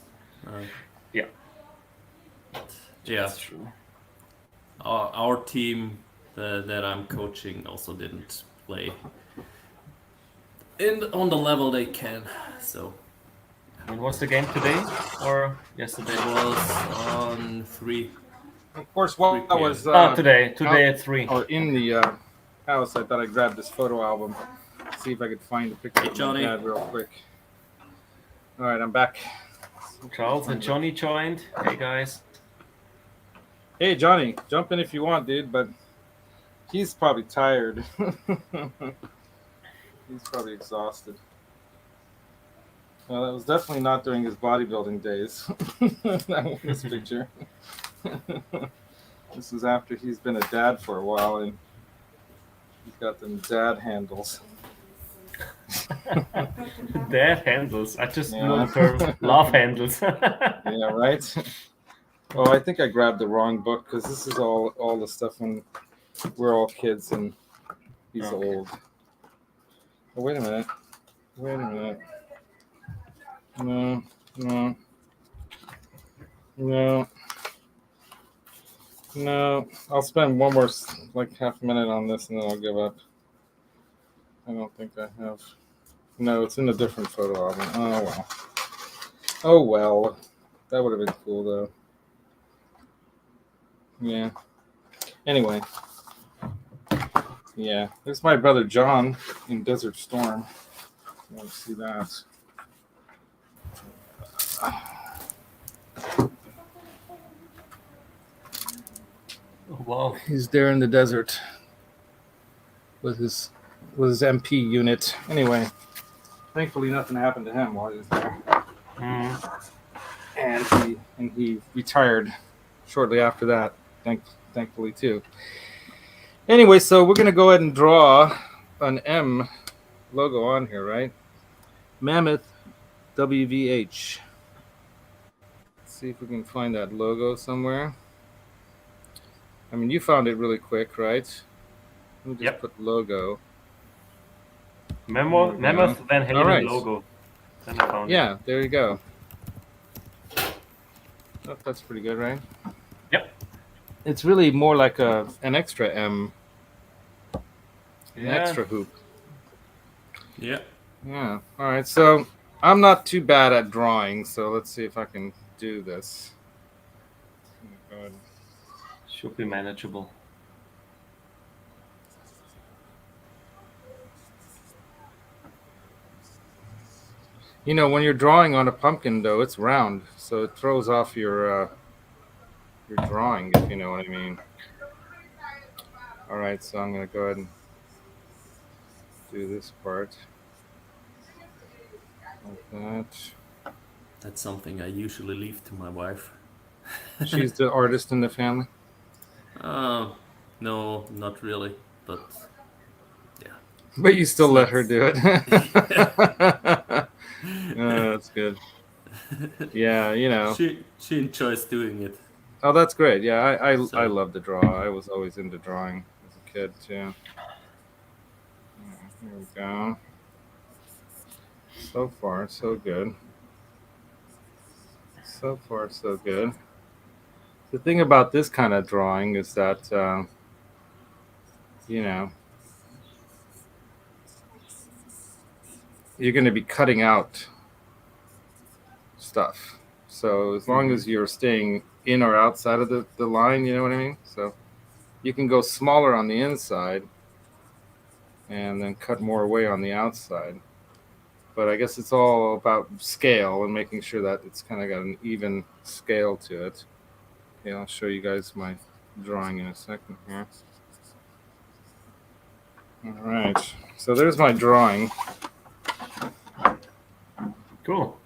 Yeah. Yeah. That's true. Our team that I'm coaching also didn't play on the level they can. So. When was the game today or yesterday? It was on 3. Of course, while I was today at 3. Or in the house, I thought I'd grab this photo album, see if I could find a picture of my dad real quick. All right, I'm back. Charles and Johnny joined. Hey guys. Hey Johnny, jump in if you want, dude, but he's probably tired. He's probably exhausted. Well, that was definitely not during his bodybuilding days. This picture. This is after he's been a dad for a while, and he's got them dad handles. Dad handles. I just know the term love handles. Yeah, right. Oh, I think I grabbed the wrong book because this is all the stuff when we're all kids and he's old. Oh, wait a minute. No. I'll spend one more, like half a minute on this and then I'll give up. I don't think I have. No, it's in a different photo album. Oh well. That would have been cool though. Yeah. Anyway. Yeah. There's my brother John in Desert Storm. You want to see that? Oh, wow. He's there in the desert with his MP unit. Anyway, thankfully nothing happened to him while he was there. And he retired shortly after that. Thankfully too. Anyway, so we're gonna go ahead and draw an M logo on here, right? Mammoth WVH. Let's see if we can find that logo somewhere. I mean, you found it really quick, right? Let me just put logo. Mammoth Van Halen logo. Then I found it. There you go. Oh, that's pretty good, right? Yep. It's really more like an extra M. An extra hoop. Yeah. Yeah. All right. So I'm not too bad at drawing, so let's see if I can do this. Go ahead. Should be manageable. You know, when you're drawing on a pumpkin, though, it's round, so it throws off your drawing, if you know what I mean. All right, so I'm going to go ahead and do this part. Like that. That's something I usually leave to my wife. She's the artist in the family? No, not really, but yeah. But you still let her do it. That's good. Yeah, you know. She enjoys doing it. Oh, that's great. Yeah, I love to draw. I was always into drawing as a kid too. Here we go. So far, so good. So far, so good. The thing about this kind of drawing is that, you know, you're going to be cutting out stuff. So as long as you're staying in or outside of the line, you know what I mean? So you can go smaller on the inside and then cut more away on the outside. But I guess it's all about scale and making sure that it's kind of got an even scale to it. Okay, I'll show you guys my drawing in a second here. All right, so there's my drawing. Cool.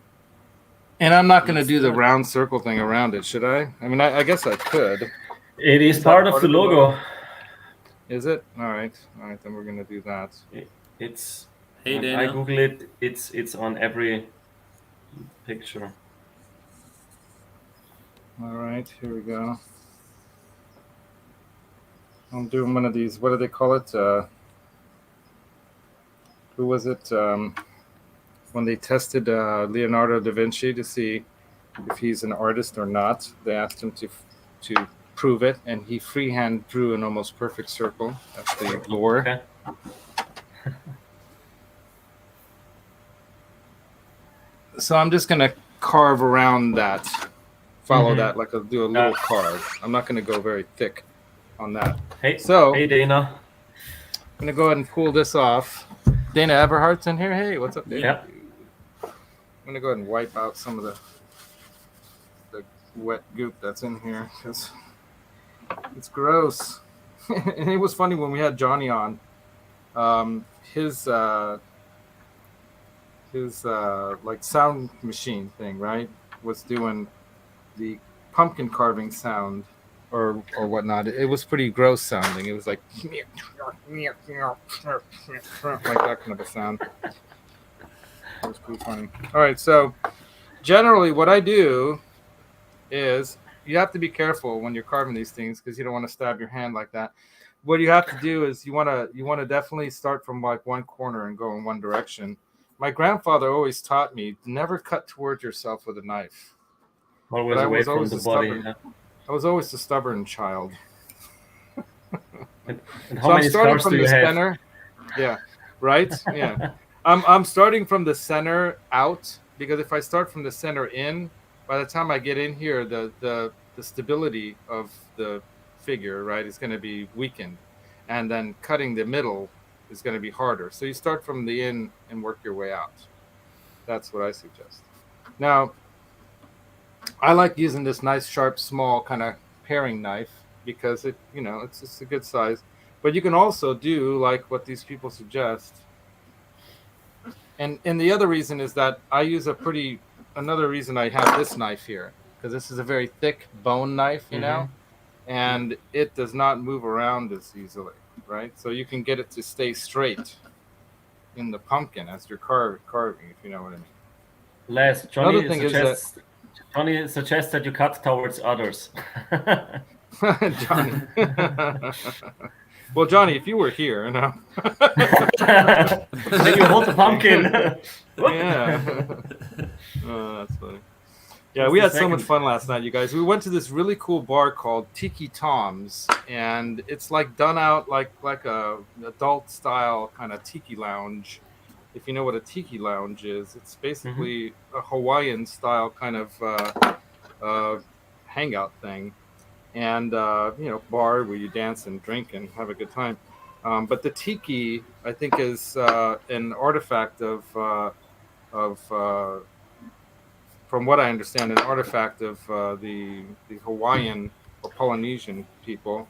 And I'm not going to do the round circle thing around it, should I? I mean, I guess I could. It is part of the logo. Is it? All right, then we're going to do that. It's. Hey, when I Google it, it's on every picture. All right, here we go. I'm doing one of these. What do they call it? Who was it? When they tested Leonardo da Vinci to see if he's an artist or not, they asked him to prove it, and he freehand drew an almost perfect circle. That's the lore. Okay. So I'm just gonna carve around that, follow that, like I'll do a little carve. I'm not gonna go very thick on that. Hey, so hey Dana. I'm gonna go ahead and pull this off. Dana Everhart's in here. Hey, what's up, Dana? Yeah. I'm gonna go ahead and wipe out some of the wet goop that's in here because it's gross. And it was funny when we had Johnny on. His like sound machine thing, right, was doing the pumpkin carving sound or whatnot. It was pretty gross sounding. It was like like that kind of a sound. It was pretty funny. All right, so generally what I do is you have to be careful when you're carving these things because you don't want to stab your hand like that. What you have to do is you want to definitely start from like one corner and go in one direction. My grandfather always taught me never cut towards yourself with a knife. Always away from the body. I was always a stubborn child. And how many scars do you have? Center. Yeah, right. Yeah, I'm starting from the center out because if I start from the center in, by the time I get in here, the stability of the figure, right, is going to be weakened, and then cutting the middle is going to be harder. So you start from the in and work your way out. That's what I suggest. Now, I like using this nice, sharp, small kind of paring knife because it's a good size. But you can also do like what these people suggest. And the other reason is that I use another reason I have this knife here, because this is a very thick bone knife, you know, and it does not move around as easily. Right, so you can get it to stay straight in the pumpkin as you're carving, if you know what I mean. Laz, Johnny suggests that you cut towards others. Johnny. Well, Johnny, if you were here, you know. Then you hold the pumpkin. Yeah. Oh, that's funny. Yeah, we had so much fun last night, you guys. We went to this really cool bar called Tiki Tom's, and it's like done out like a adult style kind of tiki lounge. If you know what a tiki lounge is, it's basically a Hawaiian style kind of hangout thing, and bar where you dance and drink and have a good time. But the tiki, I think, is an artifact of from what I understand, an artifact of the Hawaiian or Polynesian people,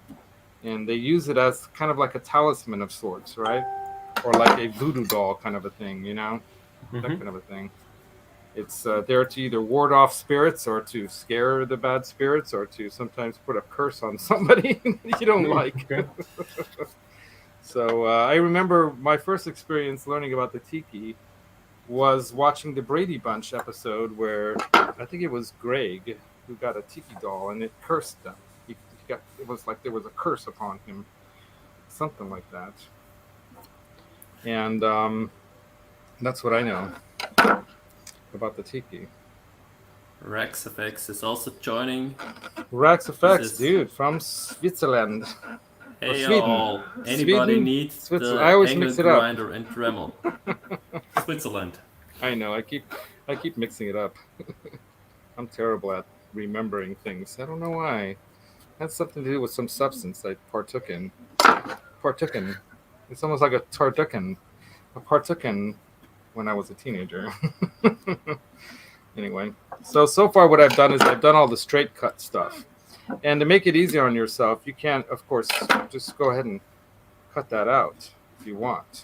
and they use it as kind of like a talisman of sorts, right? Or like a voodoo doll kind of a thing, you know, that kind of a thing. It's there to either ward off spirits or to scare the bad spirits or to sometimes put a curse on somebody you don't like. So I remember my first experience learning about the tiki was watching the Brady Bunch episode where I think it was Greg who got a tiki doll and it cursed them. It was like there was a curse upon him, something like that. And that's what I know about the tiki. Rex FX is also joining. Rex FX, dude, from Switzerland. Hey y'all, anybody needs the I always angle mix it up. grinder and Dremel? Switzerland. I know. I keep mixing it up. I'm terrible at remembering things. I don't know why. It had something to do with some substance I partook in. It's almost like a tartucan. I partook in when I was a teenager. Anyway, so far what I've done is I've done all the straight cut stuff. And to make it easier on yourself, you can, of course, just go ahead and cut that out if you want.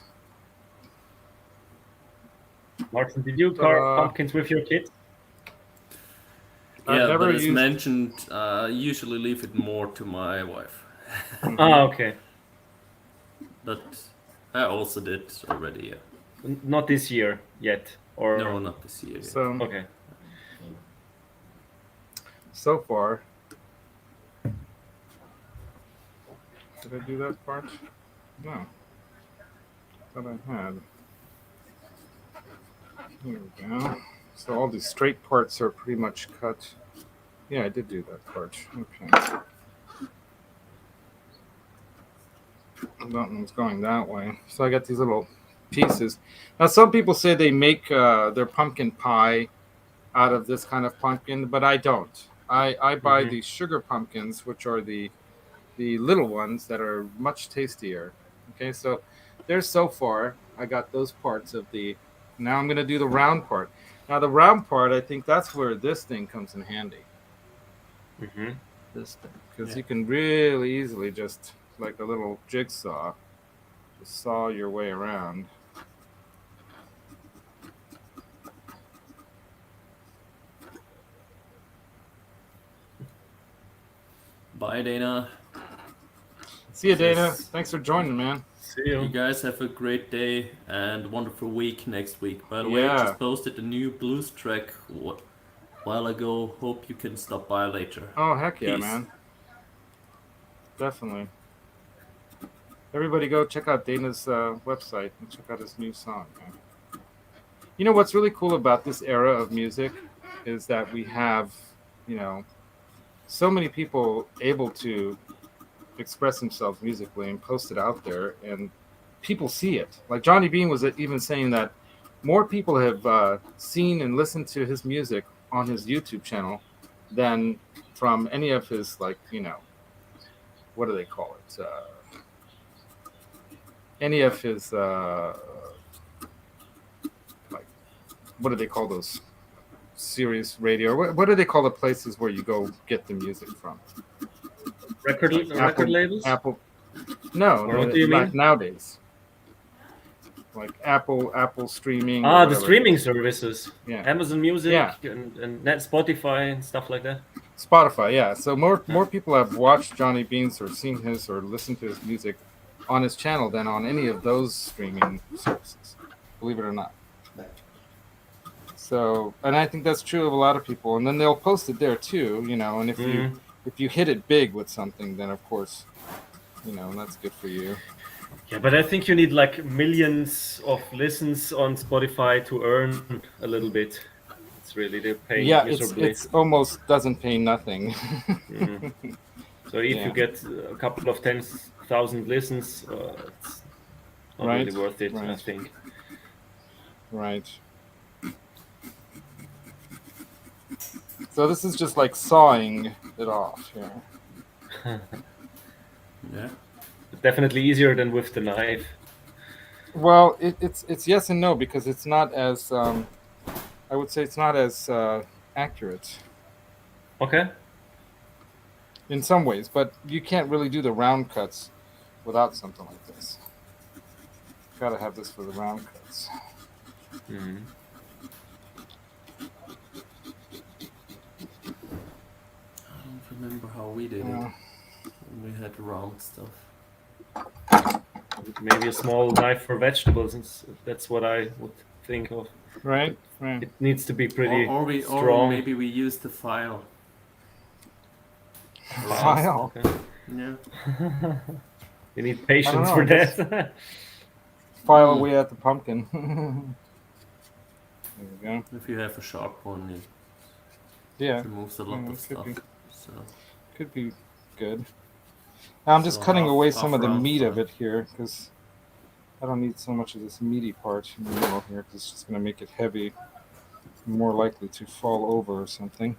Martin, did you carve pumpkins with your kids? Yeah, but as mentioned, I usually leave it more to my wife. Okay. But I also did already, yeah. Not this year yet, or no, not this year. So okay. So far, did I do that part? No. Thought I had. Here we go. So all these straight parts are pretty much cut. Yeah, I did do that part. Okay. That one's going that way. So I got these little pieces. Now, some people say they make their pumpkin pie out of this kind of pumpkin, but I don't. I buy these sugar pumpkins, which are the little ones that are much tastier. Okay, so there's so far. I got those parts of the. Now I'm going to do the round part. Now the round part, I think that's where this thing comes in handy. This thing, because you can really easily just, like a little jigsaw, just saw your way around. Bye, Dana. See you, Dana. Thanks for joining, man. See you. You guys have a great day and wonderful week next week. By the way, I just posted a new blues track a while ago. Hope you can stop by later. Oh, heck yeah, Peace. man. Definitely. Everybody go check out Dana's website and check out his new song, man. You know what's really cool about this era of music is that we have, so many people able to express themselves musically and post it out there, and people see it. Like Johnny Beane was even saying that more people have seen and listened to his music on his YouTube channel than from any of his, what do they call it? Any of his, what do they call those? Sirius radio. What do they call the places where you go get the music from? Record labels? Apple. No, what do you mean? Nowadays. Like Apple streaming. The streaming services. Yeah. Amazon Music and Spotify and stuff like that. Spotify, yeah. So more people have watched Johnny Beane's or seen his or listened to his music on his channel than on any of those streaming services. Believe it or not. So, and I think that's true of a lot of people. And then they'll post it there too, and if you hit it big with something, then of course, that's good for you. Yeah, but I think you need like millions of listens on Spotify to earn a little bit. It's really, they're paying miserably. It's almost doesn't pay nothing. So if you get a couple of 10,000 listens, it's not really worth it, I think. Right. So this is just like sawing it off here. Yeah. Definitely easier than with the knife. Well, it's yes and no, because it's not as I would say it's not as accurate. Okay. In some ways, but you can't really do the round cuts without something like this. Gotta have this for the round cuts. Mm-hmm. Remember how we did it? We had round stuff. Maybe a small knife for vegetables. That's what I would think of. Right. It needs to be pretty strong. Or maybe we use the file. File. Okay. Yeah. You need patience for that. File away at the pumpkin. There we go. If you have a sharp one, it removes a lot of stuff. Could be good. Now I'm just cutting away some of the meat of it here because I don't need so much of this meaty part in the middle here because it's just going to make it heavy, more likely to fall over or something.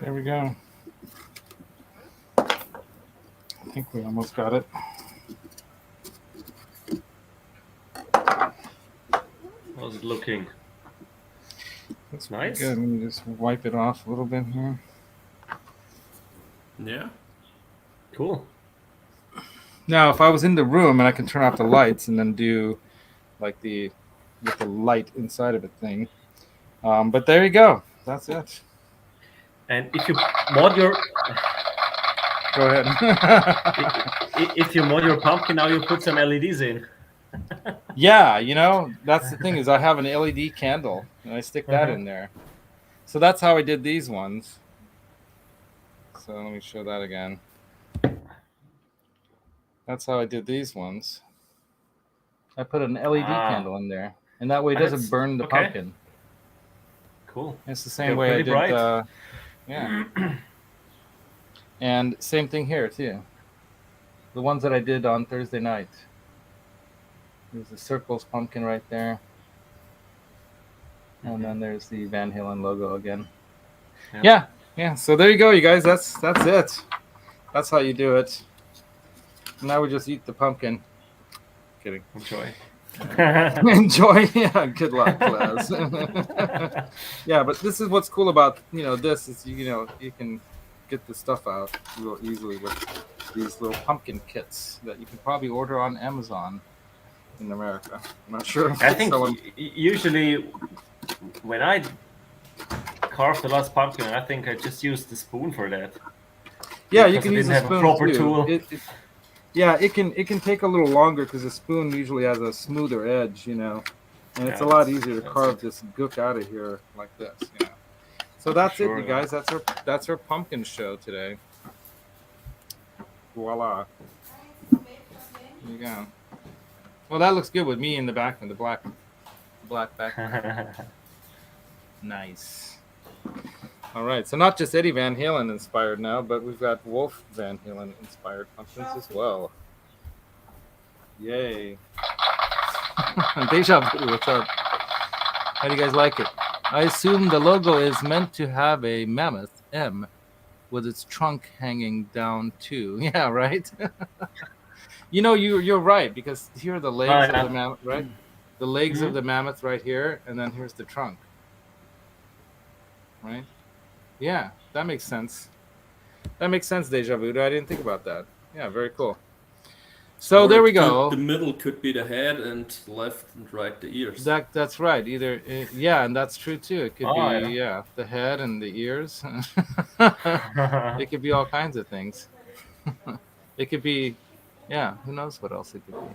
There we go. I think we almost got it. How's it looking? That's nice. Good. Let me just wipe it off a little bit here. Yeah. Cool. Now, if I was in the room and I can turn off the lights and then do like with the light inside of it thing. But there you go. That's it. And if you mod your... Go ahead. if you mod your pumpkin, now you put some LEDs in. Yeah, that's the thing is I have an LED candle and I stick that in there. So that's how I did these ones. So let me show that again. That's how I did these ones. I put an LED candle in there, and that way it doesn't burn the pumpkin. Cool. It's the same way I did. Yeah. And same thing here too. The ones that I did on Thursday night. There's the Circles pumpkin right there. And then there's the Van Halen logo again. Yeah. So there you go, you guys. That's it. That's how you do it. Now we just eat the pumpkin. Kidding. Enjoy. Enjoy. Yeah. Good luck, Laz. Yeah, but this is what's cool about this is you can get the stuff out real easily with these little pumpkin kits that you can probably order on Amazon in America. I'm not sure. I think usually when I carved the last pumpkin, I think I just used the spoon for that. Yeah, you can use a spoon proper too. Tool. Yeah, it can take a little longer because the spoon usually has a smoother edge, and it's a lot easier to carve this gook out of here like this. So that's it, you guys. That's our pumpkin show today. Voila. There you go. Well, that looks good with me in the back and the black background. Nice. All right, so not just Eddie Van Halen inspired now, but we've got Wolf Van Halen inspired pumpkins as well. Yay. Deja Vu, what's up? How do you guys like it? I assume the logo is meant to have a mammoth M with its trunk hanging down too. Yeah, right? You're right, because here are the legs of the mammoth, right? The legs of the mammoth right here, and then here's the trunk. Right? Yeah, that makes sense. That makes sense, Deja Vu. I didn't think about that. Yeah, very cool. So there we go. The middle could be the head and left and right the ears. That's right. Either and that's true too. It could be the head and the ears. It could be all kinds of things. It could be who knows what else it could be.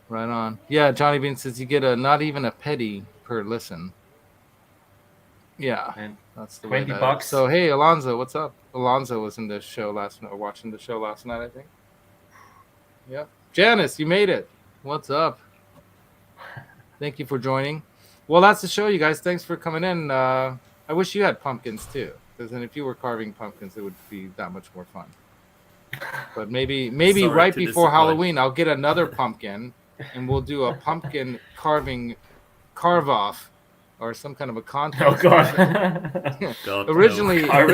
Right on. Yeah, Johnny Bean says you get not even a penny per listen. Yeah, and that's the way. $20. So hey, Alonzo, what's up? Alonzo was in the show last night, watching the show last night, I think. Yep. Janice, you made it. What's up? Thank you for joining. Well, that's the show, you guys. Thanks for coming in. I wish you had pumpkins too, because then if you were carving pumpkins, it would be that much more fun. But maybe right before Halloween, I'll get another pumpkin, and we'll do a pumpkin carve off. Or some kind of a contest. Oh God! Originally, I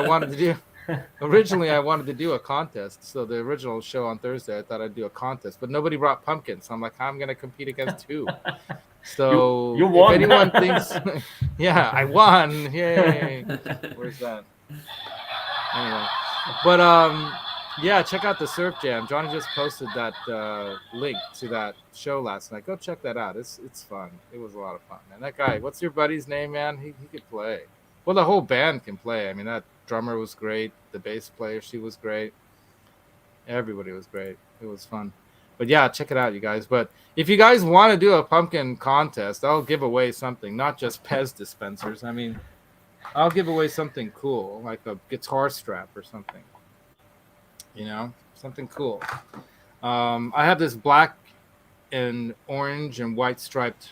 wanted to do a contest. So the original show on Thursday, I thought I'd do a contest, but nobody brought pumpkins. So I'm like, I'm going to compete against two. So you won. If anyone thinks, yeah, I won. Yay! Where's that? Anyway, but yeah, check out the Surf Jam. Johnny just posted that link to that show last night. Go check that out. It's fun. It was a lot of fun, man. That guy, what's your buddy's name, man? He could play. Well, the whole band can play. I mean, that drummer was great. The bass player, she was great. Everybody was great. It was fun. But yeah, check it out, you guys. But if you guys want to do a pumpkin contest, I'll give away something, not just Pez dispensers. I mean, I'll give away something cool, like a guitar strap or something. You know, something cool. I have this black and orange and white striped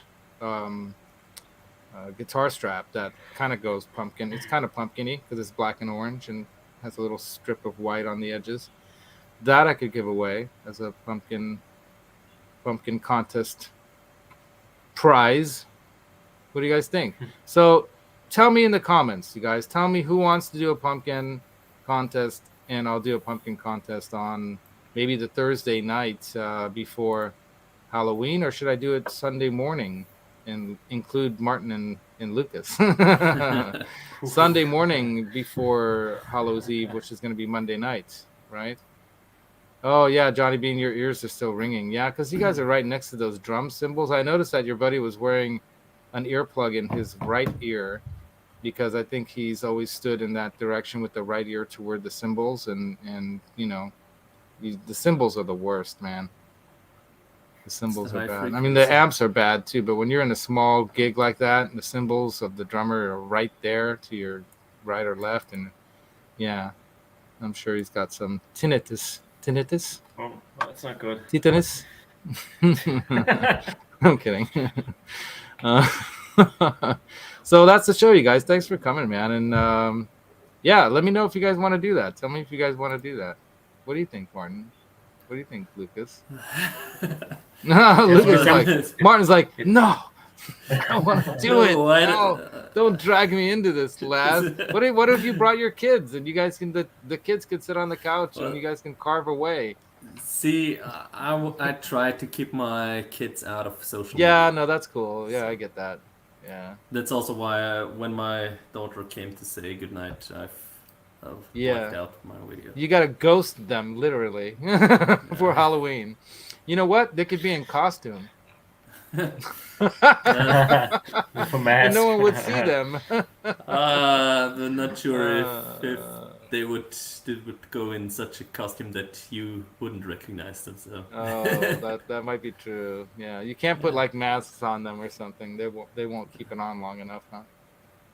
guitar strap that kind of goes pumpkin. It's kind of pumpkin-y because it's black and orange and has a little strip of white on the edges. That I could give away as a pumpkin contest prize. What do you guys think? So tell me in the comments, you guys. Tell me who wants to do a pumpkin contest, and I'll do a pumpkin contest on maybe the Thursday night before Halloween, or should I do it Sunday morning and include Martin and Lucas? Sunday morning before Hallows Eve, which is going to be Monday night, right? Oh, yeah, Johnny Bean, your ears are still ringing. Yeah, because you guys are right next to those drum cymbals. I noticed that your buddy was wearing an earplug in his right ear because I think he's always stood in that direction with the right ear toward the cymbals. And you know, the cymbals are the worst, man. The cymbals are bad. I mean, the amps are bad too, but when you're in a small gig like that, the cymbals of the drummer are right there to your right or left. And yeah, I'm sure he's got some tinnitus. Tinnitus? Oh, that's not good. Tinnitus? I'm kidding. So that's the show, you guys. Thanks for coming, man. And yeah, let me know if you guys want to do that. Tell me if you guys want to do that. What do you think, Martin? What do you think, Lucas? No, Martin's like, no, I want to do it. No, don't drag me into this, Laz. What if you brought your kids and you guys can the kids can sit on the couch and you guys can carve away? See, I try to keep my kids out of social media. Yeah, no, that's cool. Yeah, I get that. Yeah. That's also why when my daughter came to say goodnight, I've blacked out my video. You gotta ghost them literally for Halloween. You know what? They could be in costume. With a mask. And no one would see them. I'm not sure if they would go in such a costume that you wouldn't recognize them. So. Oh, that might be true. Yeah, you can't put like masks on them or something. They won't keep it on long enough, huh?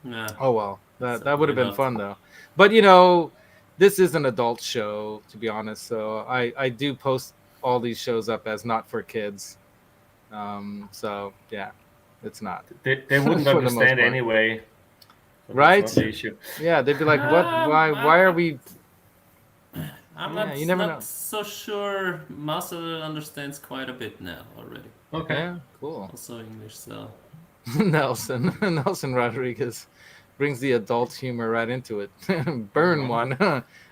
Yeah. Oh well, that would have been fun though. But you know, this is an adult show, to be honest. So I do post all these shows up as not for kids. So yeah, it's not. They wouldn't understand anyway. So right? The issue. Yeah, they'd be like, "What? Why are we?" I'm not so sure. Marcel understands quite a bit now already. Okay, yeah, cool. Also English, so. Nelson Rodriguez brings the adult humor right into it. Burn one.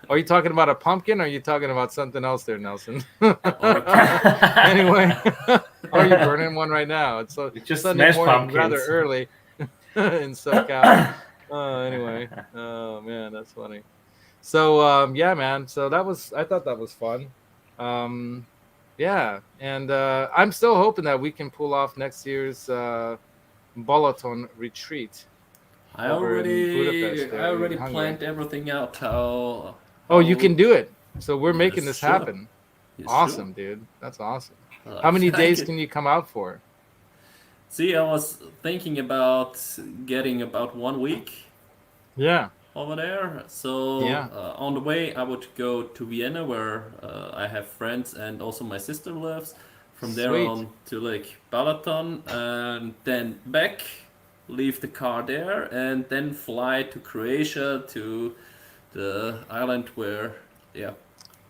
Are you talking about a pumpkin or are you talking about something else there, Nelson? Anyway, are you burning one right now? It's just Sunday morning, rather early in SoCal. Anyway, oh man, that's funny. So yeah, man. So I thought that was fun. Yeah, and I'm still hoping that we can pull off next year's Balaton retreat. I already planned everything out. Oh, you can do it. So we're making this happen. Awesome, dude. That's awesome. How many days can you come out for? See, I was thinking about getting about 1 week. Yeah. Over there. So on the way, I would go to Vienna, where I have friends and also my sister lives. From there on to Lake Balaton, and then back, leave the car there, and then fly to Croatia, to the island where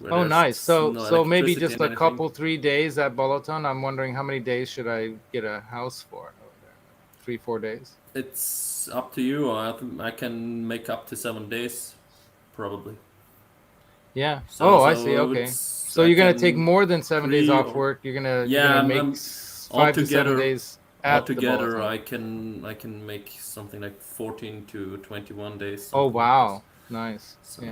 oh, nice. So maybe just a couple, 3 days at Balaton. I'm wondering how many days should I get a house for over there? 3-4 days? It's up to you. I can make up to 7 days, probably. Yeah. I see. Okay. So you're gonna take more than 7 days off work. You're gonna make 5 to 7 days. Altogether, I can make something like 14 to 21 days. Oh wow, nice. So,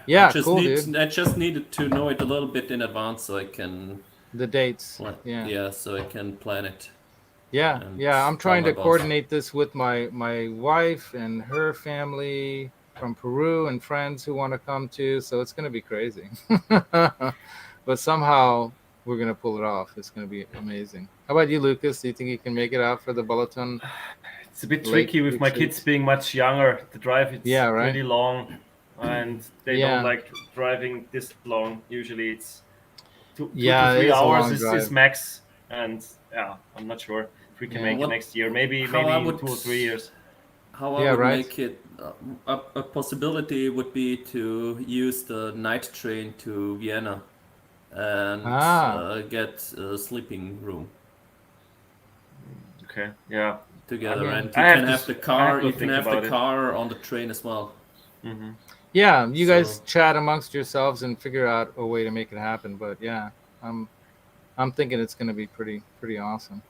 yeah, cool, dude. I just needed to know it a little bit in advance so I can. The dates. Yeah, so I can plan it. Yeah, I'm trying to coordinate this with my wife and her family from Peru and friends who want to come too. So it's going to be crazy. But somehow we're going to pull it off. It's going to be amazing. How about you, Lucas? Do you think you can make it out for the Balaton It's a bit tricky with my kids being much younger. The drive is pretty long, and they don't like driving this long. Usually it's 2 to 3 hours is max, and I'm not sure if we can make it next year. Maybe in 2 or 3 years. How I would make it a possibility would be to use the night train to Vienna and get a sleeping room. Okay, yeah. Together, and you can have the car. You can have the car on the train as well. Mm-hmm. Yeah, you guys chat amongst yourselves and figure out a way to make it happen. But yeah, I'm thinking it's going to be pretty awesome.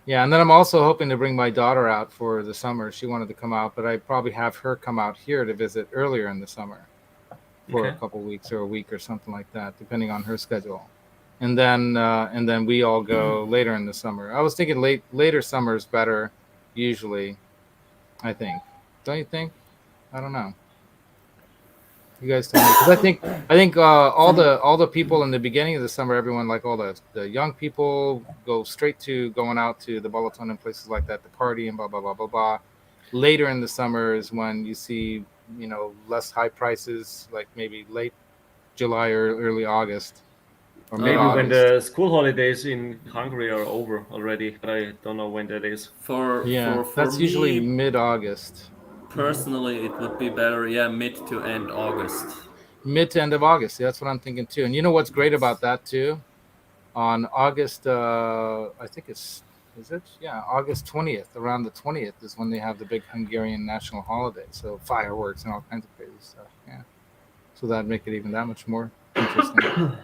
Yeah, and then I'm also hoping to bring my daughter out for the summer. She wanted to come out, but I probably have her come out here to visit earlier in the summer for a couple weeks or a week or something like that, depending on her schedule. And then we all go later in the summer. I was thinking later summer is better, usually. I think, don't you think? I don't know. You guys tell me, because I think all the people in the beginning of the summer, everyone, like all the young people, go straight to going out to the Balaton and places like that to party and blah blah blah blah blah. Later in the summer is when you see less high prices, like maybe late July or early August. Or maybe when the school holidays in Hungary are over already, but I don't know when that is. For that's usually mid-August. Personally, it would be better, mid to end August. Mid to end of August. Yeah, that's what I'm thinking too. And you know what's great about that too? On August, I think is it? Yeah, August 20th. Around the 20th is when they have the big Hungarian national holiday. So fireworks and all kinds of crazy stuff. Yeah. So that'd make it even that much more interesting.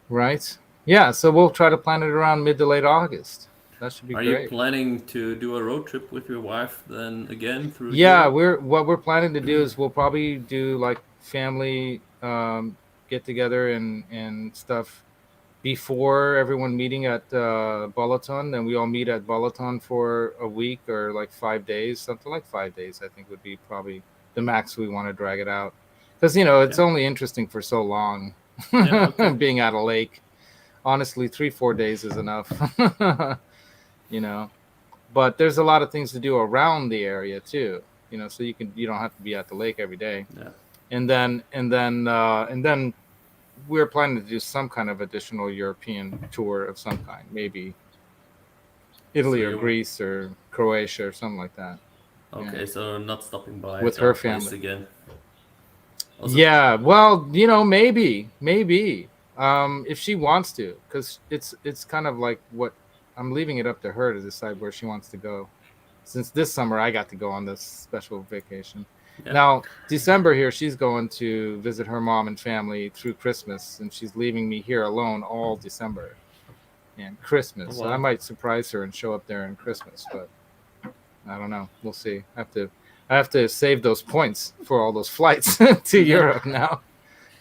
Right? Yeah, so we'll try to plan it around mid to late August. That should be great. Are you planning to do a road trip with your wife then again through? Yeah, what we're planning to do is we'll probably do like family get together and stuff before everyone meeting at Balaton. Then we all meet at Balaton for a week or like 5 days, something like 5 days. I think would be probably the max we want to drag it out, because it's only interesting for so long. Being at a lake, honestly, 3-4 days is enough. But there's a lot of things to do around the area too, so you don't have to be at the lake every day. And then we're planning to do some kind of additional European tour of some kind, maybe Italy or Greece or Croatia or something like that. Okay, so not stopping by with her family again. Also, yeah, well, maybe if she wants to, because it's kind of like what I'm leaving it up to her to decide where she wants to go. Since this summer I got to go on this special vacation. Yeah. Now December here, she's going to visit her mom and family through Christmas, and she's leaving me here alone all December and Christmas. So I might surprise her and show up there in Christmas, but I don't know. We'll see. I have to save those points for all those flights to Europe now,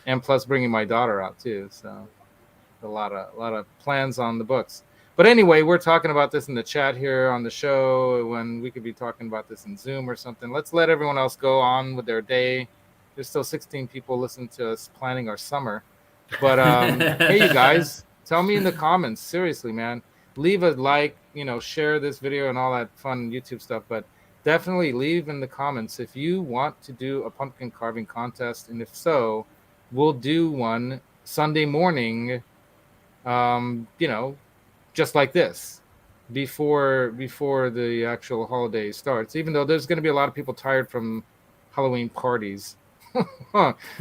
and plus bringing my daughter out too. So a lot of plans on the books. But anyway, we're talking about this in the chat here on the show when we could be talking about this in Zoom or something. Let's let everyone else go on with their day. There's still 16 people listening to us planning our summer. But hey, you guys, tell me in the comments. Seriously, man, leave a like, share this video and all that fun YouTube stuff. But definitely leave in the comments if you want to do a pumpkin carving contest, and if so, we'll do one Sunday morning. Just like this, before the actual holiday starts. Even though there's going to be a lot of people tired from Halloween parties,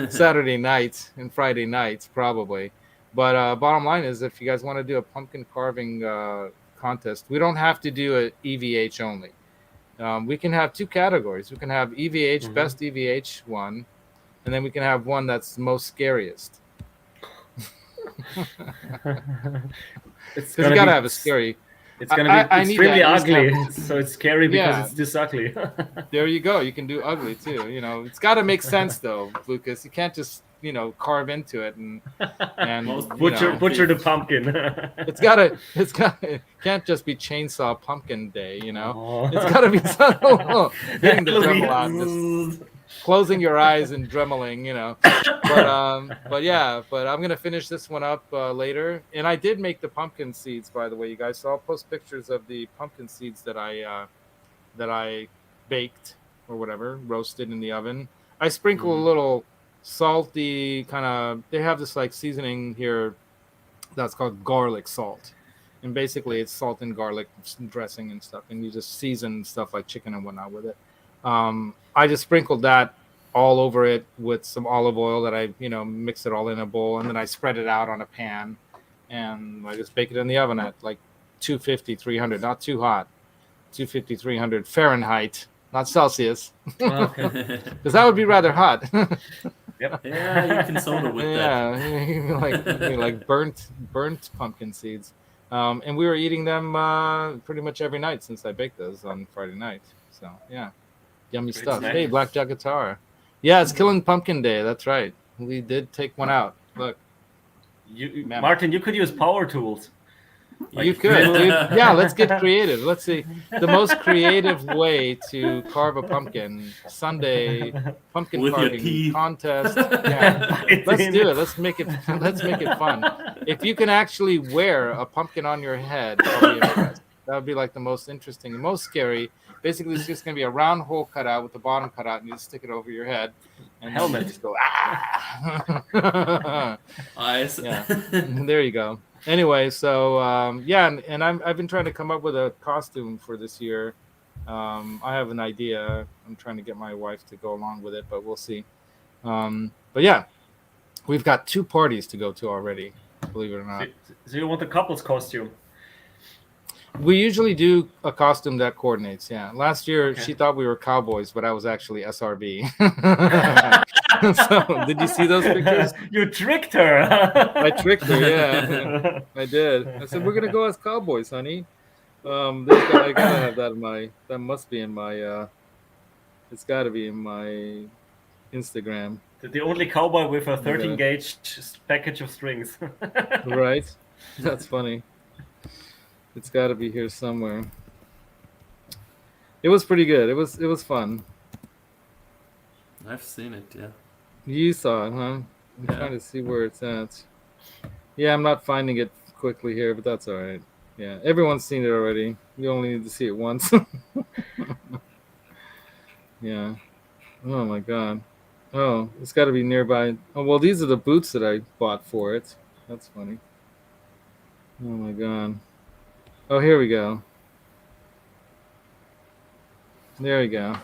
Saturday nights and Friday nights probably. But bottom line is, if you guys want to do a pumpkin carving contest, we don't have to do a EVH only. We can have 2 categories. We can have EVH, best EVH one, and then we can have one that's most scariest. It's because you gotta have a scary. It's gonna be extremely ugly, so it's scary because it's this ugly. There you go. You can do ugly too. It's got to make sense though, Lucas. You can't just carve into it and butcher the pumpkin. It's gotta. It can't just be chainsaw pumpkin day. It's gotta be getting the devil out, just closing your eyes and dremeling, you know. But I'm gonna finish this one up later. And I did make the pumpkin seeds, by the way, you guys. So I'll post pictures of the pumpkin seeds that I baked or whatever, roasted in the oven. I sprinkle a little salty kind of. They have this like seasoning here that's called garlic salt, and basically it's salt and garlic dressing and stuff, and you just season stuff like chicken and whatnot with it. I just sprinkled that all over it with some olive oil that I mix it all in a bowl, and then I spread it out on a pan, and I just bake it in the oven at like 250 300, not too hot, 250 300 Fahrenheit, not Celsius, because that would be rather hot. Yep. Yeah, you can soda with that. Yeah, like burnt pumpkin seeds. And we were eating them pretty much every night since I baked those on Friday night. So yeah, yummy stuff. Nice. Hey, Blackjack Guitar. Yeah, it's Killing Pumpkin Day. That's right. We did take one out. Look, Martin, you could use power tools. You could, dude. Yeah, let's get creative. Let's see the most creative way to carve a pumpkin. Sunday pumpkin with carving contest. Yeah, let's do it. Let's make it fun. If you can actually wear a pumpkin on your head, I'll be impressed. That would be like the most interesting, and most scary. Basically, it's just going to be a round hole cut out with the bottom cut out, and you just stick it over your head. And helmet. You just go, ah! Eyes. Yeah, there you go. Anyway, so and I've been trying to come up with a costume for this year. I have an idea. I'm trying to get my wife to go along with it, but we'll see. But yeah, we've got 2 parties to go to already, believe it or not. So you want a couple's costume? We usually do a costume that coordinates. Yeah, last year she thought we were cowboys, but I was actually SRB. So did you see those pictures? You tricked her. I tricked her. Yeah, I did. I said we're gonna go as cowboys, honey. I gotta have that in my. That must be in my. It's got to be in my Instagram. The only cowboy with a 13 gauge package of strings. Right. That's funny. It's got to be here somewhere. It was pretty good. It was fun. I've seen it, yeah. You saw it, huh? I'm trying to see where it's at. Yeah, I'm not finding it quickly here, but that's all right. Yeah, everyone's seen it already. You only need to see it once. Yeah. Oh my God. Oh, it's got to be nearby. Oh, well, these are the boots that I bought for it. That's funny. Oh my God. Oh, here we go. There we go.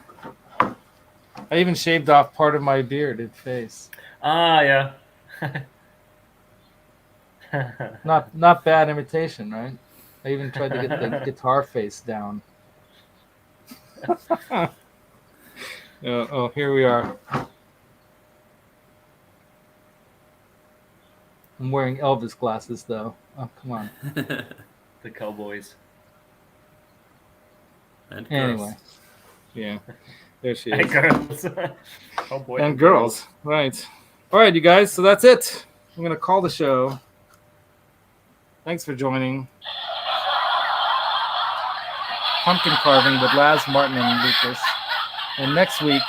I even shaved off part of my bearded face. Ah, yeah. Not bad imitation, right? I even tried to get the guitar face down. Oh, here we are. I'm wearing Elvis glasses, though. Oh, come on. The cowboys. And anyway, yeah, there she is. And girls. Cowboy and girls, right. All right, you guys, so that's it. I'm going to call the show. Thanks for joining. Pumpkin carving with Laz, Martin, and Lucas. And next week,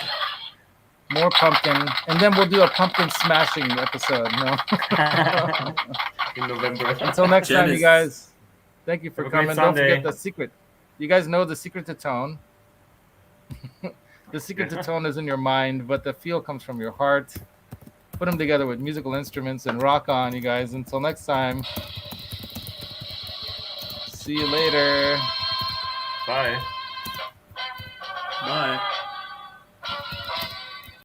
more pumpkin. And then we'll do a pumpkin smashing episode. No. In November. Until next time, you guys. Thank you for coming. Don't Sunday. forget the secret. You guys know the secret to tone. The secret to tone is in your mind, but the feel comes from your heart. Put them together with musical instruments and rock on, you guys. Until next time. See you later. Bye. Bye.